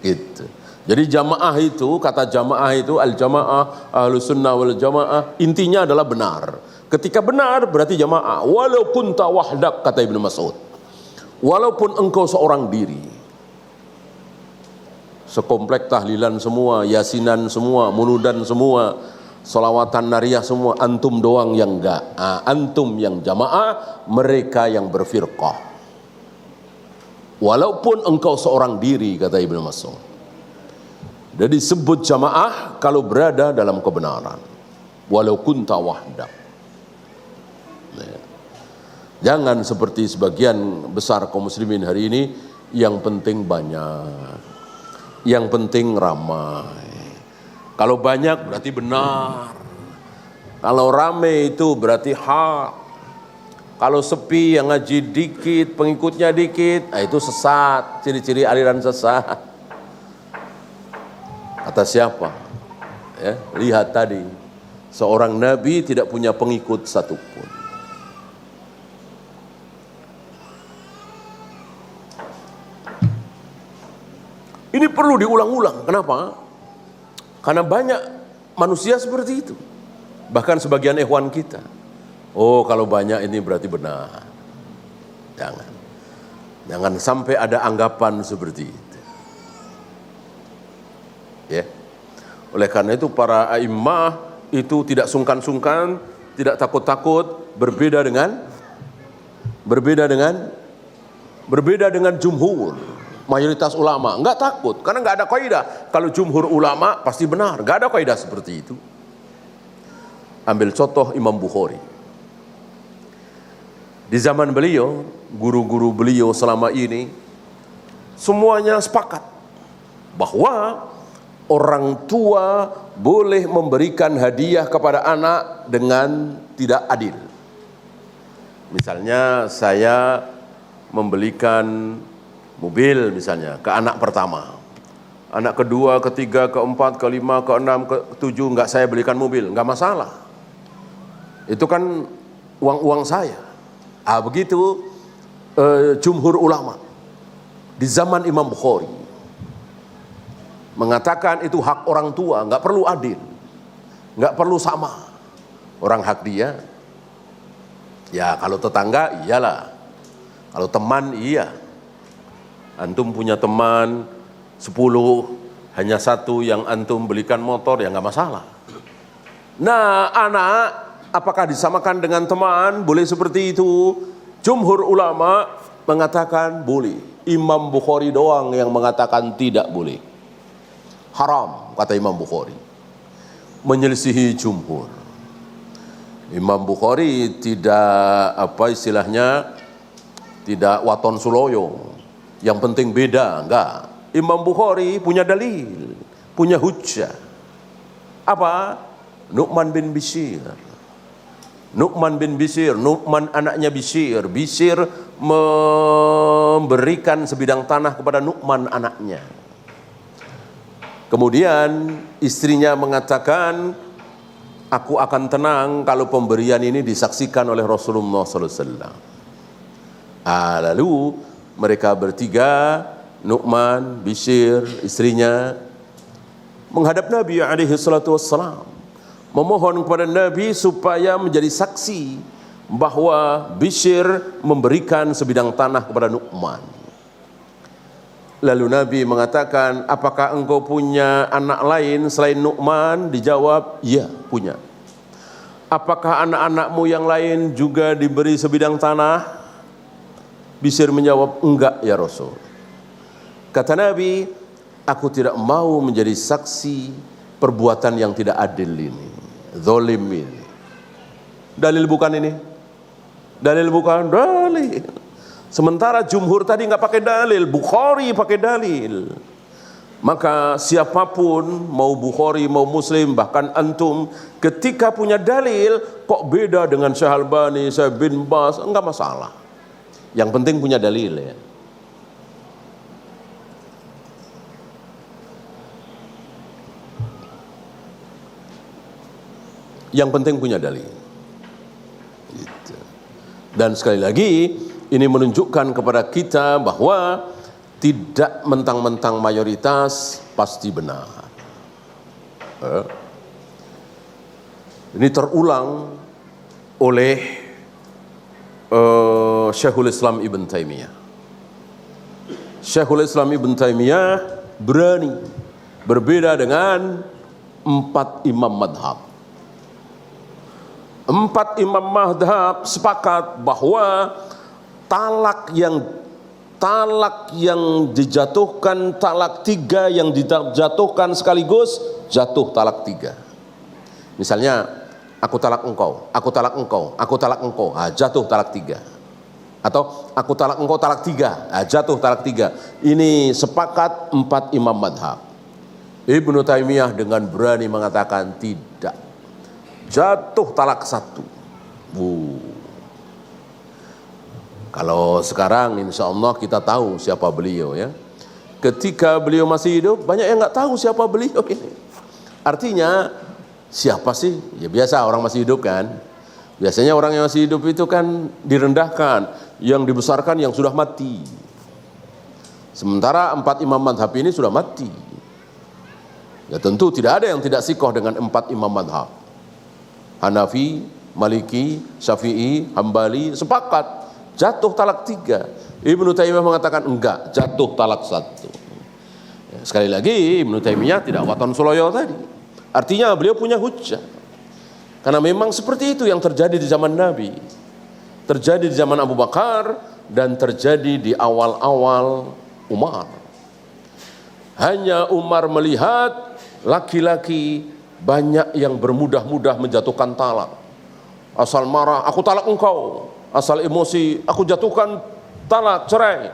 Gitu. Jadi jamaah itu, kata jamaah itu, al-jamaah, ahlus sunnah wal jamaah, intinya adalah benar. Ketika benar berarti jamaah. Walaupun tawahdak, kata Ibnu Mas'ud. Walaupun engkau seorang diri. Sekomplek tahlilan semua, yasinan semua, munudan semua, salawatan nariyah semua, antum doang yang enggak. Antum yang jamaah, mereka yang berfirqah. Walaupun engkau seorang diri, kata Ibnu Mas'ud. Jadi disebut jamaah kalau berada dalam kebenaran. Walau kunta wahdak. Jangan seperti sebagian besar kaum muslimin hari ini, yang penting banyak, yang penting ramai. Kalau banyak berarti benar, kalau ramai itu berarti hak. Kalau sepi, yang ngaji dikit, pengikutnya dikit, itu sesat, ciri-ciri aliran sesat. Kata siapa? Ya, lihat tadi, seorang nabi tidak punya pengikut satupun. Ini perlu diulang-ulang. Kenapa? Karena banyak manusia seperti itu. Bahkan sebagian ikhwan kita. Oh, kalau banyak ini berarti benar. Jangan sampai ada anggapan seperti itu. Ya. Oleh karena itu para a'immah itu tidak sungkan-sungkan, tidak takut-takut, berbeda dengan jumhur, mayoritas ulama, enggak takut karena enggak ada kaidah. Kalau jumhur ulama pasti benar, enggak ada kaidah seperti itu. Ambil contoh Imam Bukhari. Di zaman beliau, guru-guru beliau selama ini semuanya sepakat bahwa orang tua boleh memberikan hadiah kepada anak dengan tidak adil. Misalnya saya membelikan mobil misalnya ke anak pertama. Anak kedua, ketiga, keempat, kelima, keenam, ketujuh enggak saya belikan mobil, enggak masalah. Itu kan uang saya. Begitu jumhur ulama di zaman Imam Bukhari mengatakan itu hak orang tua, nggak perlu adil, nggak perlu sama. Orang hak dia, ya kalau tetangga iyalah, kalau teman iya. Antum punya teman 10, hanya satu yang antum belikan motor, ya nggak masalah. Nah, anak apakah disamakan dengan teman? Boleh seperti itu? Jumhur ulama mengatakan boleh. Imam Bukhari doang yang mengatakan tidak boleh. Haram, kata Imam Bukhari. Menyelisihi jumhur. Imam Bukhari tidak tidak waton suloyo. Yang penting beda, enggak. Imam Bukhari punya dalil, punya hujjah. Apa? Nu'man bin Bishir. Nu'man anaknya Bishir. Bishir memberikan sebidang tanah kepada Nu'man anaknya. Kemudian istrinya mengatakan, aku akan tenang kalau pemberian ini disaksikan oleh Rasulullah SAW. Lalu mereka bertiga, Nu'man, Bishr, istrinya, menghadap Nabi SAW, memohon kepada Nabi supaya menjadi saksi bahwa Bishr memberikan sebidang tanah kepada Nu'man. Lalu Nabi mengatakan, apakah engkau punya anak lain selain Nu'man? Dijawab, iya punya. Apakah anak-anakmu yang lain juga diberi sebidang tanah? Bishr menjawab, enggak ya Rasul. Kata Nabi, aku tidak mau menjadi saksi perbuatan yang tidak adil ini, zalim ini. Dalil bukan ini? Dalil bukan? Dalil. Sementara jumhur tadi nggak pakai dalil, Bukhari pakai dalil. Maka siapapun, mau Bukhari, mau Muslim, bahkan antum, ketika punya dalil, kok beda dengan Syekh Albani, Syekh bin Baz, enggak masalah. Yang penting punya dalil ya. Yang penting punya dalil. Gitu. Dan sekali lagi, ini menunjukkan kepada kita bahwa tidak mentang-mentang mayoritas pasti benar. Ini terulang oleh Syekhul Islam Ibn Taimiyah. Syekhul Islam Ibn Taimiyah berani berbeda dengan 4 imam madhab. 4 imam madhab sepakat bahwa talak yang dijatuhkan, talak 3 yang dijatuhkan sekaligus, jatuh talak 3. Misalnya, aku talak engkau, aku talak engkau, aku talak engkau, jatuh talak 3. Atau aku talak engkau talak 3, jatuh talak 3. Ini sepakat 4 imam madhab. Ibnu Taimiyah dengan berani mengatakan tidak, jatuh talak 1. Kalau sekarang insya Allah kita tahu siapa beliau ya. Ketika beliau masih hidup, banyak yang nggak tahu siapa beliau ini. Artinya siapa sih? Ya biasa orang masih hidup kan. Biasanya orang yang masih hidup itu kan direndahkan, yang dibesarkan yang sudah mati. Sementara 4 imam madhab ini sudah mati. Ya tentu tidak ada yang tidak sikoh dengan 4 imam madhab. Hanafi, Maliki, Syafi'i, Hambali sepakat jatuh talak 3. Ibnu Taimiyah mengatakan enggak, jatuh talak 1. Sekali lagi Ibnu Taimiyah tidak waton soloyo tadi. Artinya beliau punya hujjah. Karena memang seperti itu yang terjadi di zaman Nabi, terjadi di zaman Abu Bakar, dan terjadi di awal-awal Umar. Hanya Umar melihat laki-laki banyak yang bermudah-mudah menjatuhkan talak. Asal marah, aku talak engkau. Asal emosi, aku jatuhkan talak, cerai.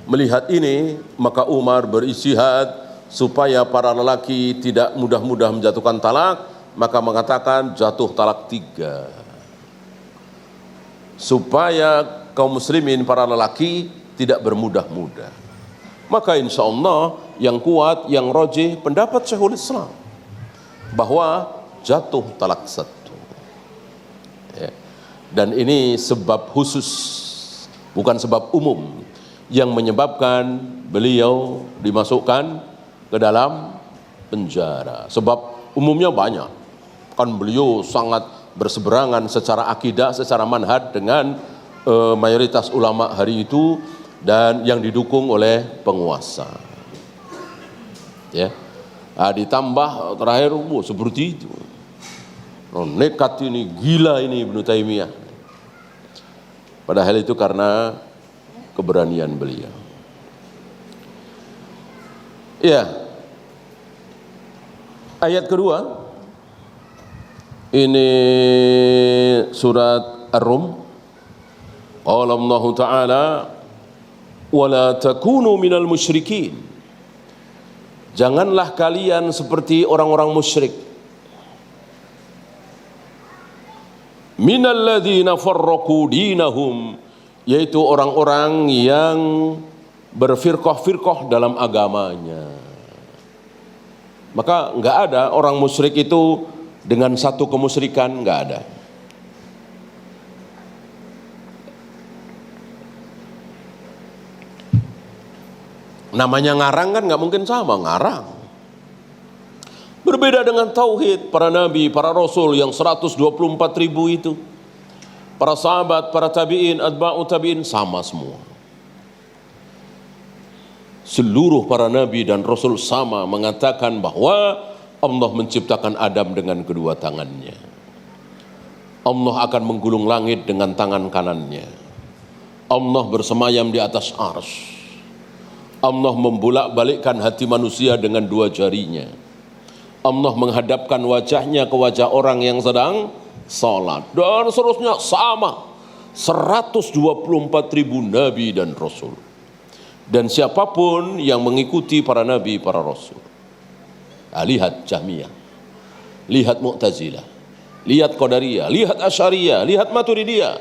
Melihat ini, maka Umar beristihad supaya para lelaki tidak mudah-mudah menjatuhkan talak, maka mengatakan jatuh talak 3. Supaya kaum muslimin, para lelaki tidak bermudah-mudah. Maka insya Allah yang kuat, yang rajih pendapat Syekhul Islam bahwa jatuh talak 1. Ya. Dan ini sebab khusus, bukan sebab umum, yang menyebabkan beliau dimasukkan ke dalam penjara. Sebab umumnya banyak, kan beliau sangat berseberangan secara akidah, secara manhaj dengan mayoritas ulama hari itu, dan yang didukung oleh penguasa. Ya, ditambah terakhir seperti itu. Nekat ini, gila ini Ibnu Taimiyah. Padahal itu karena keberanian beliau. Ya. Ayat kedua, ini surat Ar-Rum. Qala Allah Ta'ala, wa la takunu minal musyrikin. Janganlah kalian seperti orang-orang musyrik. Minal ladzina farraqu dinahum, yaitu orang-orang yang berfirqah-firqah dalam agamanya. Maka nggak ada orang musyrik itu dengan satu kemusyrikan, nggak ada. Namanya ngarang kan nggak mungkin sama, ngarang. Berbeda dengan tauhid para nabi, para rasul yang 124.000 itu. Para sahabat, para tabi'in, atba'u tabi'in sama semua. Seluruh para nabi dan rasul sama mengatakan bahwa Allah menciptakan Adam dengan kedua tangannya. Allah akan menggulung langit dengan tangan kanannya. Allah bersemayam di atas arsy. Allah membolak-balikkan hati manusia dengan dua jarinya. Allah menghadapkan wajahnya ke wajah orang yang sedang salat. Dan seterusnya sama. 124.000 nabi dan rasul. Dan siapapun yang mengikuti para nabi, para rasul. Nah, lihat Jahmiyah, lihat Mu'tazilah, lihat Qadariyah, lihat Asy'ariyah, lihat Maturidiyah.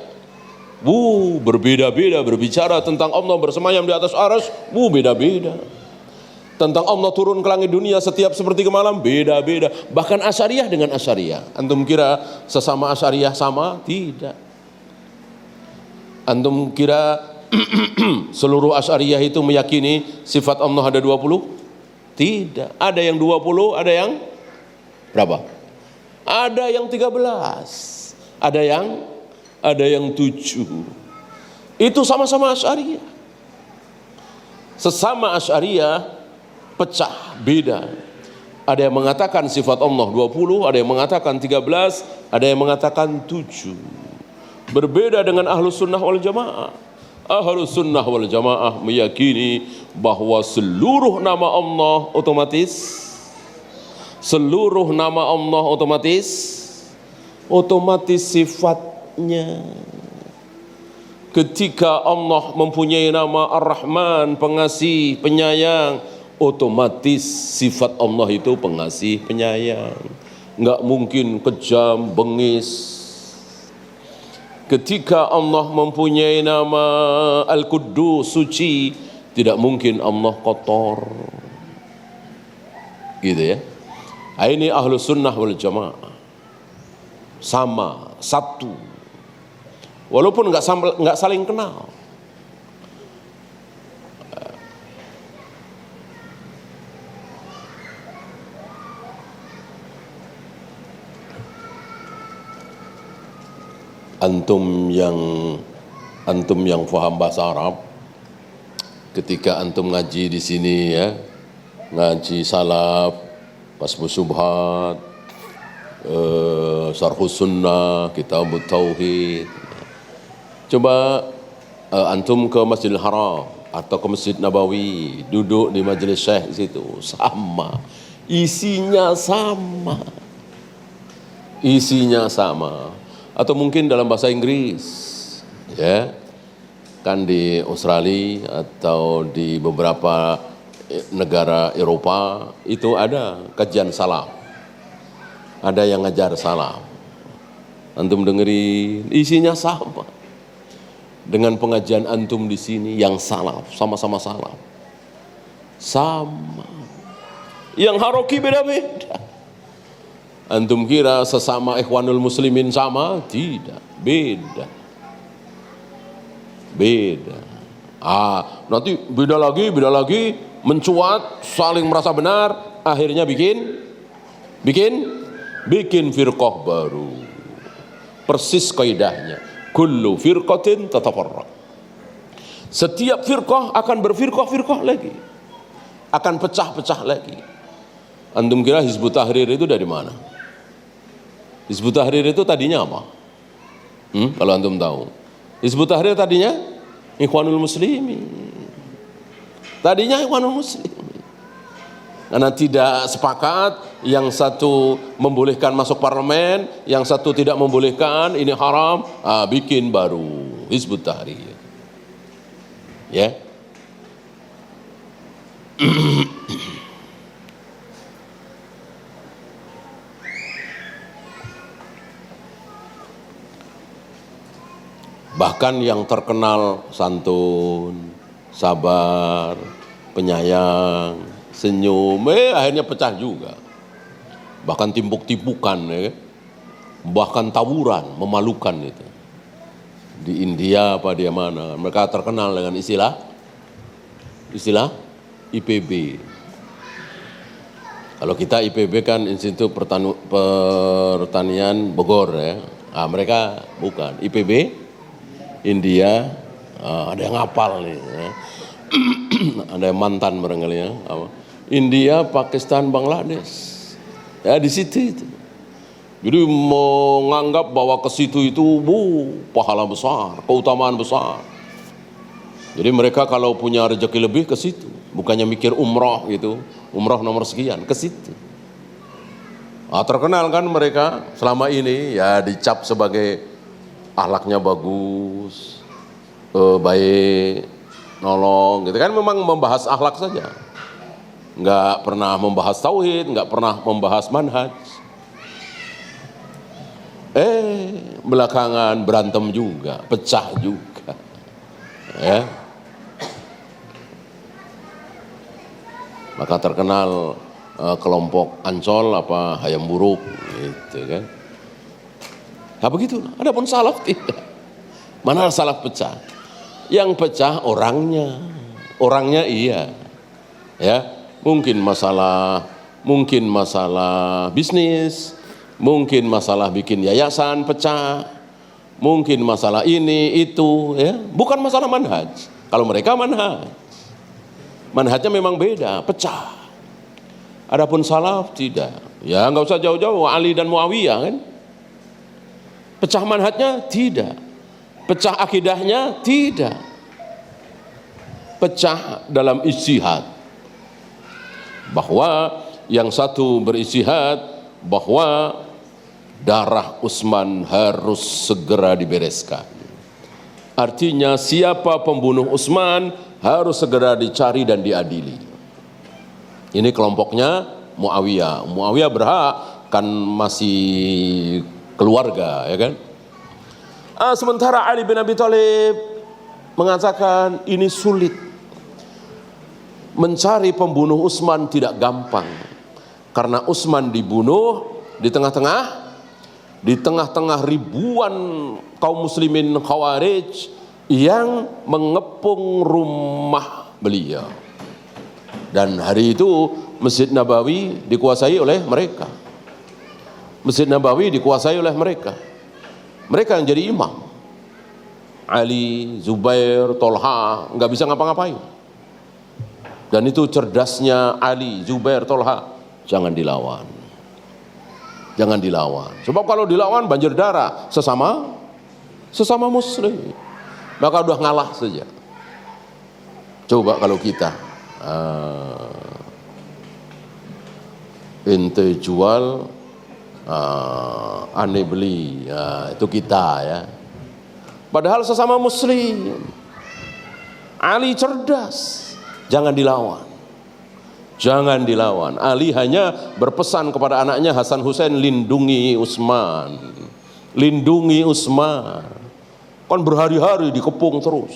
Berbeda-beda berbicara tentang Allah bersemayam di atas arsy, beda-beda. Tentang Allah turun ke langit dunia setiap sepertiga malam, beda-beda. Bahkan Asy'ariyah dengan Asy'ariyah. Antum kira sesama Asy'ariyah sama? Tidak. Antum kira seluruh Asy'ariyah itu meyakini sifat Allah ada 20? Tidak. Ada yang 20, ada yang berapa? Ada yang 13. Ada yang 7. Itu sama-sama Asy'ariyah. Sesama Asy'ariyah pecah, beda. Ada yang mengatakan sifat Allah 20, ada yang mengatakan 13, ada yang mengatakan 7. Berbeda dengan Ahlus Sunnah wal Jamaah. Ahlus Sunnah wal Jamaah meyakini bahwa seluruh nama Allah otomatis sifatnya. Ketika Allah mempunyai nama Ar-Rahman, pengasih, penyayang, otomatis sifat Allah itu pengasih, penyayang. Enggak mungkin kejam, bengis. Ketika Allah mempunyai nama Al-Quddus, suci, tidak mungkin Allah kotor. Gitu ya. Ini Ahlus Sunnah wal Jamaah. Sama, satu. Walaupun enggak saling kenal. Antum yang paham bahasa Arab, ketika antum ngaji di sini ya, ngaji salaf, Fasbus Subhat, Syarhus Sunnah, Kitabut Tauhid. Coba antum ke Masjidil Haram atau ke Masjid Nabawi, duduk di majelis syekh situ, sama. Isinya sama. Atau mungkin dalam bahasa Inggris, ya, kan di Australia atau di beberapa negara Eropa itu ada kajian salaf, ada yang ngajar salaf. Antum dengerin, isinya sama dengan pengajian antum di sini yang salaf, sama-sama salaf, sama. Yang haroki beda-beda. Antum kira sesama ikhwanul muslimin sama? Tidak, beda. Nanti beda lagi, mencuat, saling merasa benar, akhirnya bikin firqah baru. Persis kaidahnya. Kullu firqatin tatafarraq. Setiap firqah akan berfirqah lagi. Akan pecah-pecah lagi. Antum kira Hizbut Tahrir itu dari mana? Hizbut Tahrir itu tadinya apa? Kalau antum tahu. Hizbut Tahrir tadinya Ikhwanul Muslimin. Karena tidak sepakat, yang satu membolehkan masuk parlemen, yang satu tidak membolehkan, ini haram, bikin baru Hizbut Tahrir. Ya. Bahkan yang terkenal santun, sabar, penyayang, senyum, akhirnya pecah juga. Bahkan timpuk-timpukan, ya. Bahkan tawuran, memalukan itu. Di India apa dia mana, mereka terkenal dengan istilah IPB. Kalau kita IPB kan Institut Pertanian Bogor, ya. Nah, mereka bukan IPB India. Ada yang ngapal nih, ya. Ada yang mantan barangkali, ya. India, Pakistan, Bangladesh, ya di situ itu. Jadi menganggap bahwa ke situ itu pahala besar, keutamaan besar. Jadi mereka kalau punya rezeki lebih ke situ, bukannya mikir umroh gitu, umroh nomor sekian, ke situ. Terkenal kan mereka selama ini ya dicap sebagai akhlaknya bagus, baik, nolong, gitu kan, memang membahas akhlak saja. Nggak pernah membahas tauhid, nggak pernah membahas manhaj. Belakangan berantem juga, pecah juga, ya. Maka terkenal kelompok Ancol apa Hayam Buruk, gitu kan. Nah begitu. Adapun salaf tidak. Mana salaf pecah? Yang pecah orangnya iya, ya. Mungkin masalah bisnis. Mungkin masalah bikin yayasan pecah, mungkin masalah ini itu, ya, bukan masalah manhaj. Kalau mereka manhajnya memang beda, pecah. Adapun salaf tidak, ya nggak usah jauh-jauh, Ali dan Muawiyah kan, pecah manhajnya tidak, pecah akidahnya tidak, pecah dalam ijtihad. Bahwa yang satu berijtihad bahwa darah Utsman harus segera dibereskan. Artinya siapa pembunuh Utsman harus segera dicari dan diadili. Ini kelompoknya Muawiyah. Muawiyah berhak, kan masih keluarga, ya kan. Sementara Ali bin Abi Thalib mengatakan ini sulit. Mencari pembunuh Utsman tidak gampang. Karena Utsman dibunuh di tengah-tengah ribuan kaum muslimin Khawarij yang mengepung rumah beliau. Dan hari itu Masjid Nabawi dikuasai oleh mereka. Masjid Nabawi dikuasai oleh mereka. Mereka yang jadi imam. Ali, Zubair, Tolha nggak bisa ngapa-ngapain. Dan itu cerdasnya Ali, Zubair, Tolha, jangan dilawan. Jangan dilawan. Sebab kalau dilawan banjir darah sesama muslim. Maka udah ngalah saja. Coba kalau kita ente jual, ane beli, itu kita, ya. Padahal sesama muslim. Ali cerdas, jangan dilawan. Jangan dilawan. Ali hanya berpesan kepada anaknya Hasan Hussein, lindungi Utsman. Lindungi Utsman. Kan berhari-hari dikepung terus.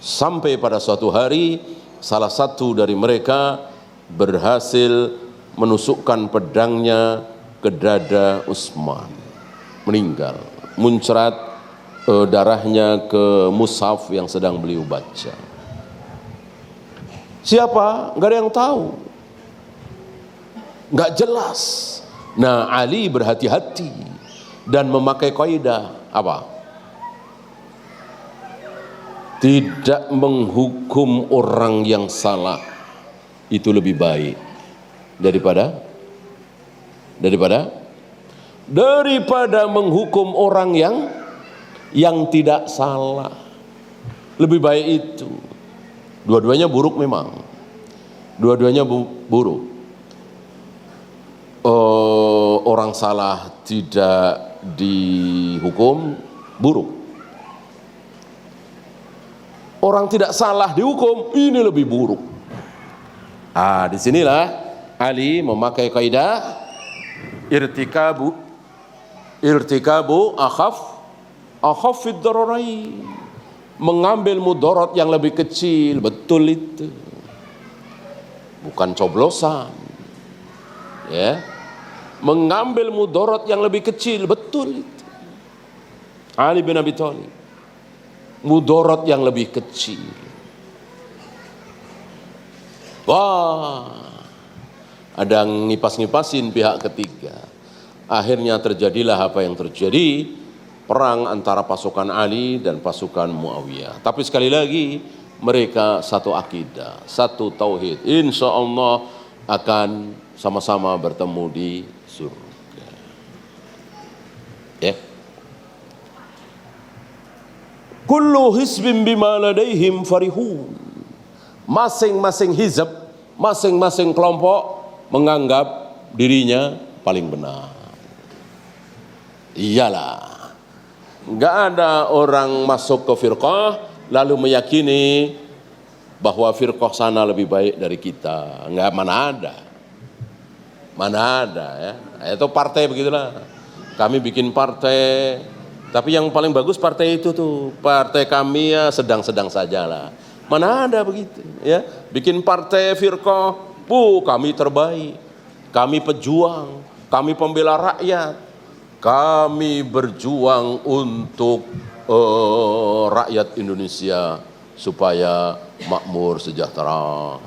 Sampai pada suatu hari salah satu dari mereka berhasil menusukkan pedangnya ke dada Utsman. Meninggal. Muncrat darahnya ke mushaf yang sedang beliau baca. Siapa? Gak ada yang tahu. Gak jelas. Nah, Ali berhati-hati dan memakai kaidah apa? Tidak menghukum orang yang salah itu lebih baik daripada menghukum orang yang tidak salah. Lebih baik itu. Dua-duanya buruk memang. Dua-duanya buruk. Orang salah tidak dihukum, buruk. Orang tidak salah dihukum, ini lebih buruk. Disinilah Ali memakai kaidah irtikabu akhaf akhafid dararain, mengambil mudarat yang lebih kecil, betul itu. Bukan coblosan. Ya. Mengambil mudarat yang lebih kecil, betul itu. Ali bin Abi Thalib. Mudarat yang lebih kecil. Wah, ada ngipas-ngipasin pihak ketiga. Akhirnya terjadilah apa yang terjadi, perang antara pasukan Ali dan pasukan Muawiyah. Tapi sekali lagi, mereka satu akidah, satu tauhid. Insya Allah akan sama-sama bertemu di surga. Ya. Kullu hizbin bima ladaihim farihun. Masing-masing hizb, masing-masing kelompok menganggap dirinya paling benar. Iyalah, nggak ada orang masuk ke firqah lalu meyakini bahwa firqah sana lebih baik dari kita. Nggak, mana ada ya. Itu partai begitulah. Kami bikin partai, tapi yang paling bagus partai itu tuh, partai kami ya sedang-sedang sajalah. Mana ada begitu ya. Bikin partai firqah, kami terbaik, kami pejuang, kami pembela rakyat. Kami berjuang untuk rakyat Indonesia supaya makmur, sejahtera.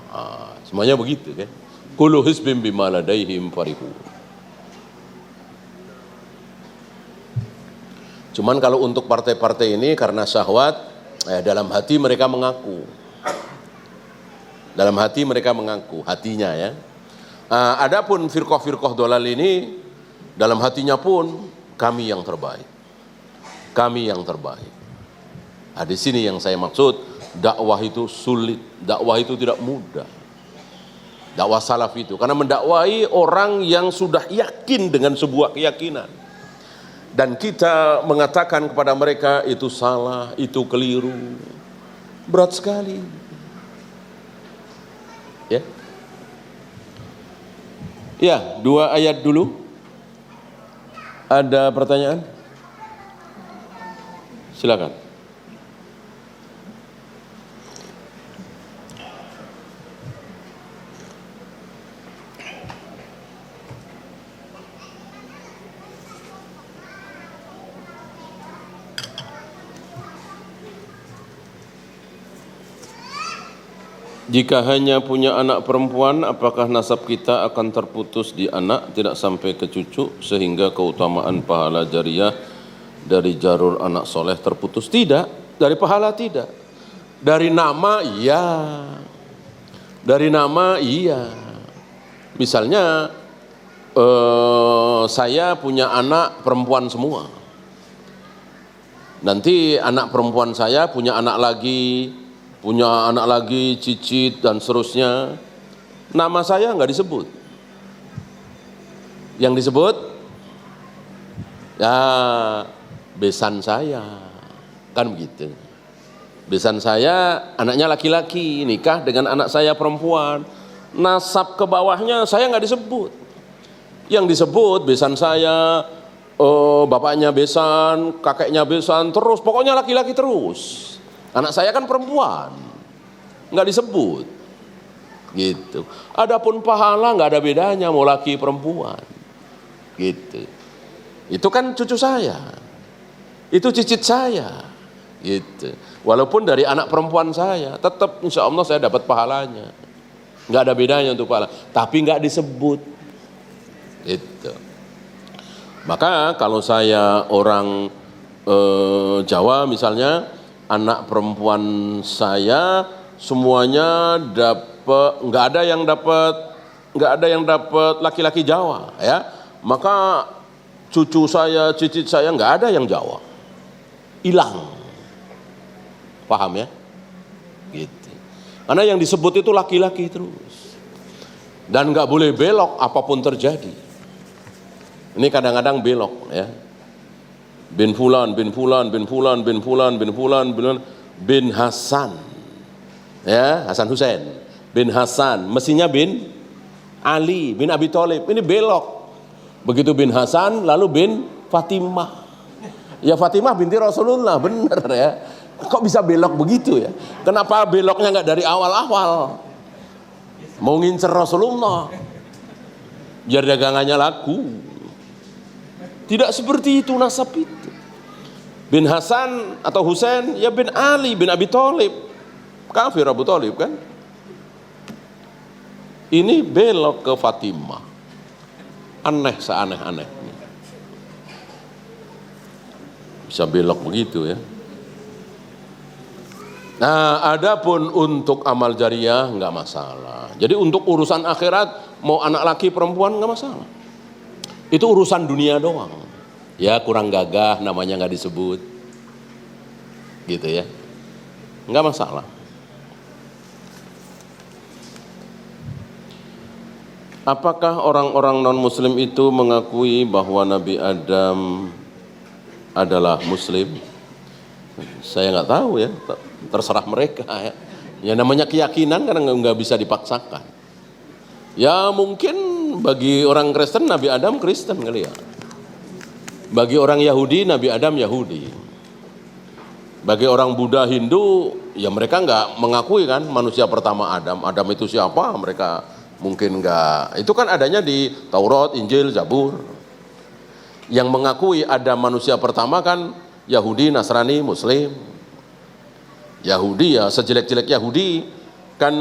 Semuanya begitu kan. Kullu hizbin bima ladaihim farihun. Cuman kalau untuk partai-partai ini karena syahwat, dalam hati mereka mengaku. Dalam hati mereka mengaku, hatinya ya. Adapun firqah-firqah dolal ini, dalam hatinya pun kami yang terbaik. Kami yang terbaik. Di sini yang saya maksud, dakwah itu sulit, dakwah itu tidak mudah. Dakwah salaf itu, karena mendakwahi orang yang sudah yakin dengan sebuah keyakinan. Dan kita mengatakan kepada mereka itu salah, itu keliru. Berat sekali. Ya. Ya, 2 ayat dulu. Ada pertanyaan? Silakan. Jika hanya punya anak perempuan, apakah nasab kita akan terputus di anak, tidak sampai ke cucu, sehingga keutamaan pahala jariah dari jalur anak soleh terputus? Tidak, dari pahala tidak. Dari nama iya. Dari nama iya. Misalnya, saya punya anak perempuan semua. Nanti anak perempuan saya punya anak lagi, cicit dan seterusnya. Nama saya nggak disebut. Yang disebut ya besan saya, kan begitu. Besan saya anaknya laki-laki, nikah dengan anak saya perempuan. Nasab ke bawahnya saya nggak disebut. Yang disebut besan saya, bapaknya besan, kakeknya besan, terus pokoknya laki-laki terus. Anak saya kan perempuan, nggak disebut, gitu. Adapun pahala nggak ada bedanya mau laki perempuan, gitu. Itu kan cucu saya, itu cicit saya, gitu. Walaupun dari anak perempuan saya, tetap insya Allah saya dapat pahalanya, nggak ada bedanya untuk pahala, tapi nggak disebut, gitu. Maka kalau saya orang Jawa misalnya, anak perempuan saya semuanya dapat, nggak ada yang dapat laki-laki Jawa ya. Maka cucu saya, cicit saya nggak ada yang Jawa, hilang. Paham ya? Gitu. Karena yang disebut itu laki-laki terus. Dan nggak boleh belok apapun terjadi. Ini kadang-kadang belok ya. Bin Fulan, bin Fulan, bin Fulan, bin Fulan, bin Fulan, bin Hasan, ya Hasan Hussein, bin Hasan, mestinya bin Ali, bin Abi Thalib, ini belok. Begitu bin Hasan, lalu bin Fatimah, Ya Fatimah binti Rasulullah, bener ya. Kok bisa belok begitu ya? Kenapa beloknya nggak dari awal-awal? Mau ngincer Rasulullah, biar dagangannya laku. Tidak seperti itu nasab itu. Bin Hasan atau Husain, ya bin Ali bin Abi Thalib. Kafir Abu Thalib kan? Ini belok ke Fatimah. Aneh seaneh-anehnya. Bisa belok begitu ya. Nah, adapun untuk amal jariah nggak masalah. Jadi untuk urusan akhirat mau anak laki perempuan nggak masalah. Itu urusan dunia doang. Ya kurang gagah namanya nggak disebut, gitu ya. Nggak masalah. Apakah orang-orang non-muslim itu mengakui bahwa Nabi Adam adalah muslim? Saya nggak tahu ya, terserah mereka ya. Ya namanya keyakinan karena nggak bisa dipaksakan. Ya mungkin bagi orang Kristen Nabi Adam Kristen kali ya. Bagi orang Yahudi Nabi Adam Yahudi. Bagi orang Buddha Hindu ya mereka nggak mengakui kan manusia pertama Adam. Adam itu siapa? Mereka mungkin nggak. Itu kan adanya di Taurat, Injil, Zabur. Yang mengakui ada manusia pertama kan Yahudi, Nasrani, Muslim. Yahudi ya sejelek-jelek Yahudi kan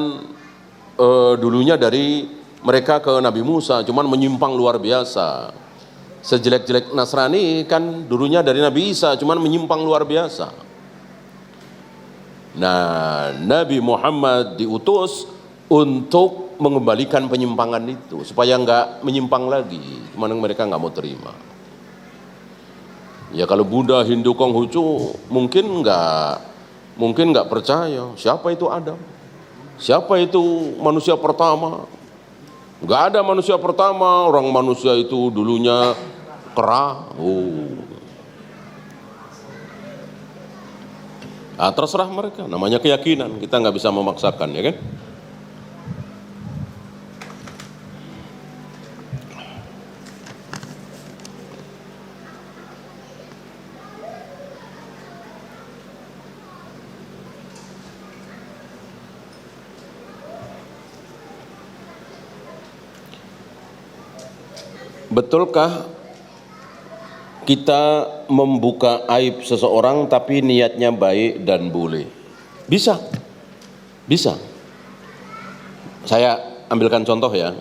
dulunya dari mereka ke Nabi Musa, cuman menyimpang luar biasa. Sejelek-jelek Nasrani kan dulunya dari Nabi Isa, cuman menyimpang luar biasa. Nah, Nabi Muhammad diutus untuk mengembalikan penyimpangan itu supaya nggak menyimpang lagi, cuman mereka nggak mau terima. Ya kalau Buddha, Hindu, Konghucu mungkin nggak percaya. Siapa itu Adam? Siapa itu manusia pertama? Nggak ada manusia pertama. Orang manusia itu dulunya kera. Nah, terserah mereka. Namanya keyakinan. Kita nggak bisa memaksakan, ya kan? Betulkah kita membuka aib seseorang tapi niatnya baik dan boleh? Bisa. Bisa. Saya ambilkan contoh ya.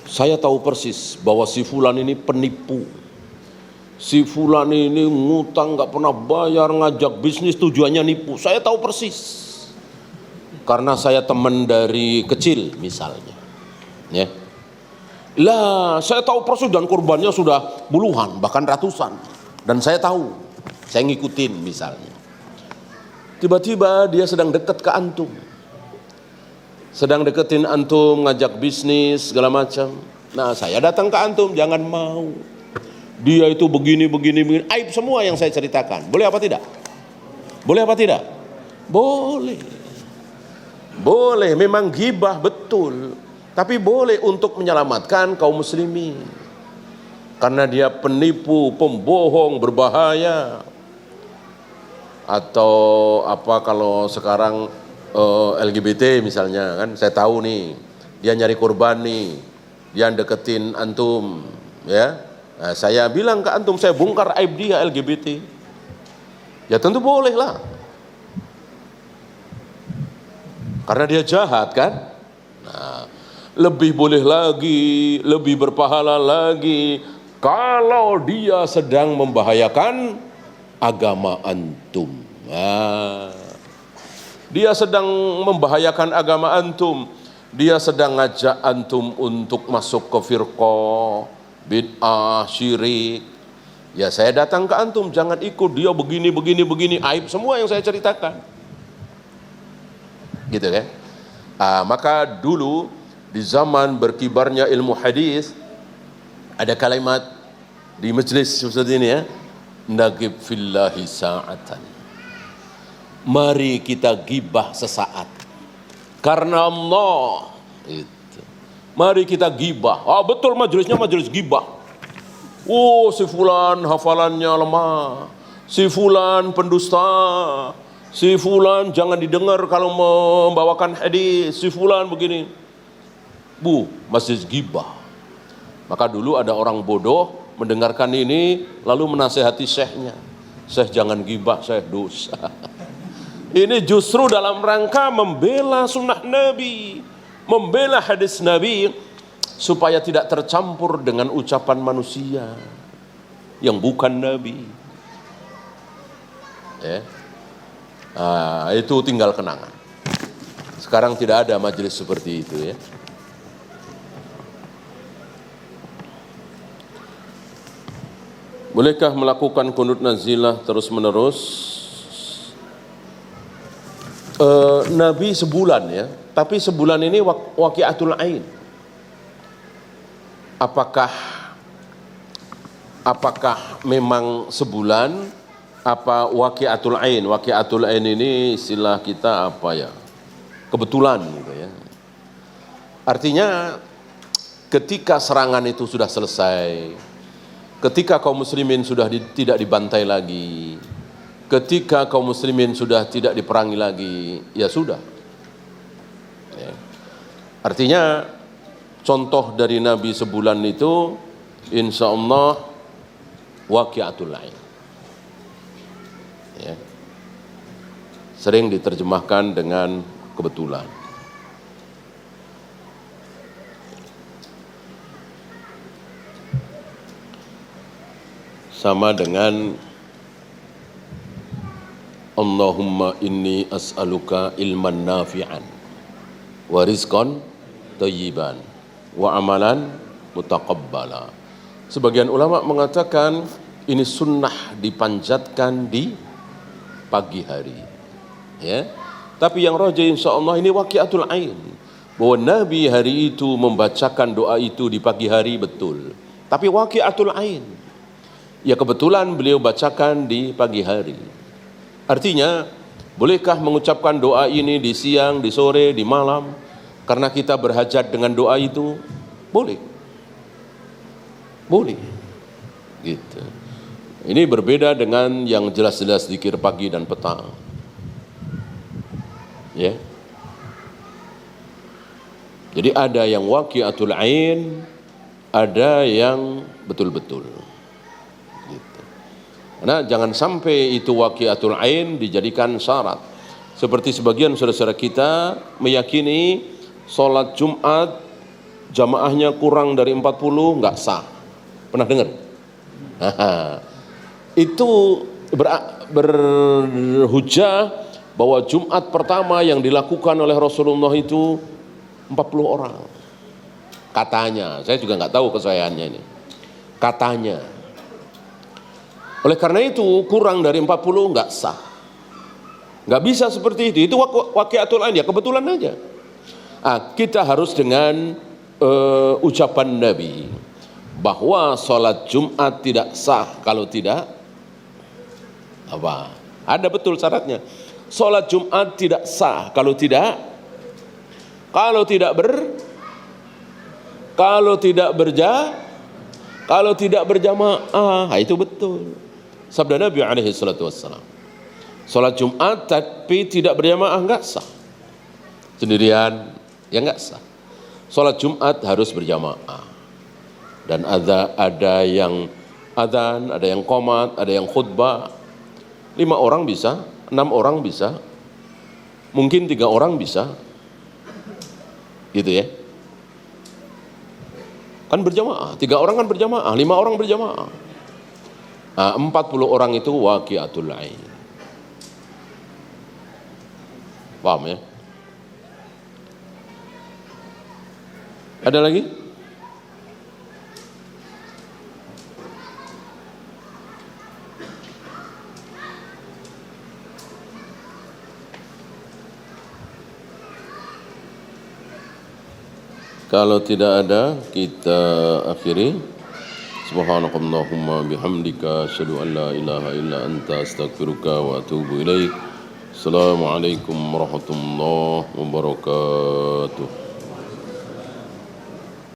Saya tahu persis bahwa si fulan ini penipu. Si fulan ini ngutang nggak pernah bayar, ngajak bisnis tujuannya nipu. Saya tahu persis. Karena saya teman dari kecil misalnya. Ya. Lah, saya tahu persis dan korbannya sudah puluhan, bahkan ratusan. Dan saya tahu, saya ngikutin misalnya. Tiba-tiba dia sedang dekat ke antum. Sedang deketin antum, ngajak bisnis, segala macam. Nah, saya datang ke antum, jangan mau. Dia itu begini. Aib semua yang saya ceritakan. Boleh apa tidak? Boleh apa tidak? Boleh. Boleh, memang ghibah betul. Tapi boleh untuk menyelamatkan kaum muslimin. Karena dia penipu, pembohong, berbahaya. Atau apa kalau sekarang LGBT misalnya kan, saya tahu nih, dia nyari korban nih, dia deketin antum, ya. Nah, saya bilang ke antum, saya bongkar aib dia LGBT. Ya tentu boleh lah. Karena dia jahat kan. Nah, lebih boleh lagi, lebih berpahala lagi kalau dia sedang membahayakan agama antum. Nah, dia sedang membahayakan agama antum. Dia sedang ngajak antum untuk masuk ke firqah, bid'ah, syirik. Ya saya datang ke antum, jangan ikut dia begini, aib semua yang saya ceritakan. Gitu kan? Maka dulu di zaman berkibarnya ilmu hadis ada kalimat di majlis seperti ini ya, nagib fillahi sa'atan, mari kita gibah sesaat karena Allah itu. Mari kita gibah. Betul majelisnya majelis gibah. Oh, si fulan hafalannya lemah, si fulan pendusta, si fulan jangan didengar kalau membawakan hadis, si fulan begini. Bu, masih gibah. Maka dulu ada orang bodoh mendengarkan ini lalu menasehati syekhnya. Syekh jangan gibah, syekh dosa. Ini justru dalam rangka membela sunnah Nabi, membela hadis Nabi, supaya tidak tercampur dengan ucapan manusia yang bukan Nabi. Ya. Itu tinggal kenangan. Sekarang tidak ada majelis seperti itu ya. Bolehkah melakukan kunut nazilah terus menerus? Nabi sebulan ya, tapi sebulan ini waqiatul ain. Apakah memang sebulan apa waqiatul ain? Waqiatul ain ini istilah kita apa ya? Kebetulan gitu ya. Artinya ketika serangan itu sudah selesai, ketika kaum muslimin sudah tidak dibantai lagi, ketika kaum muslimin sudah tidak diperangi lagi, ya sudah. Ya. Artinya contoh dari Nabi sebulan itu insya Allah waqiatul ain. Ya. Sering diterjemahkan dengan kebetulan. Sama dengan Allahumma inni as'aluka ilman nafi'an wa rizqan thayyiban wa amalan mutaqabbala. Sebagian ulama mengatakan ini sunnah dipanjatkan di pagi hari. Ya. Tapi yang rajih insyaallah ini waqiatul ain. Bahwa Nabi hari itu membacakan doa itu di pagi hari betul. Tapi waqiatul ain. Ya kebetulan beliau bacakan di pagi hari. Artinya, bolehkah mengucapkan doa ini di siang, di sore, di malam? Karena kita berhajat dengan doa itu? Boleh. Boleh. Gitu. Ini berbeda dengan yang jelas-jelas zikir pagi dan petang. Ya. Jadi ada yang waqiatul ain, ada yang betul-betul. Nah, jangan sampai itu waqiatul ain dijadikan syarat. Seperti sebagian saudara-saudara kita meyakini sholat Jumat jamaahnya kurang dari 40 nggak sah. Pernah dengar? Itu berhujah bahwa Jumat pertama yang dilakukan oleh Rasulullah itu 40 orang. Katanya, saya juga nggak tahu kesahihannya ini. Katanya. Oleh karena itu kurang dari 40 enggak sah. Enggak bisa seperti itu. Itu waqiatul ain ya, kebetulan aja. Kita harus dengan ucapan Nabi bahwa sholat Jumat tidak sah kalau tidak apa? Ada betul syaratnya. Sholat Jumat tidak sah kalau tidak berjamaah. Itu betul. Sabda Nabi alaihi salatu wassalam. Salat Jumat tapi tidak berjamaah enggak sah. Sendirian ya enggak sah. Salat Jumat harus berjamaah. Dan ada yang adzan, ada yang qomat, ada yang khutbah. 5 orang bisa, 6 orang bisa. Mungkin 3 orang bisa. Gitu ya. Kan berjamaah, 3 orang kan berjamaah, 5 orang berjamaah. 40 orang itu waqiatul ain. Paham ya? Ada lagi? Kalau tidak ada, kita akhiri. Subhanakallahumma bihamdika asyhadu an la ilaha illa anta astaghfiruka wa atubu ilaik. Assalamualaikum warahmatullahi wabarakatuh.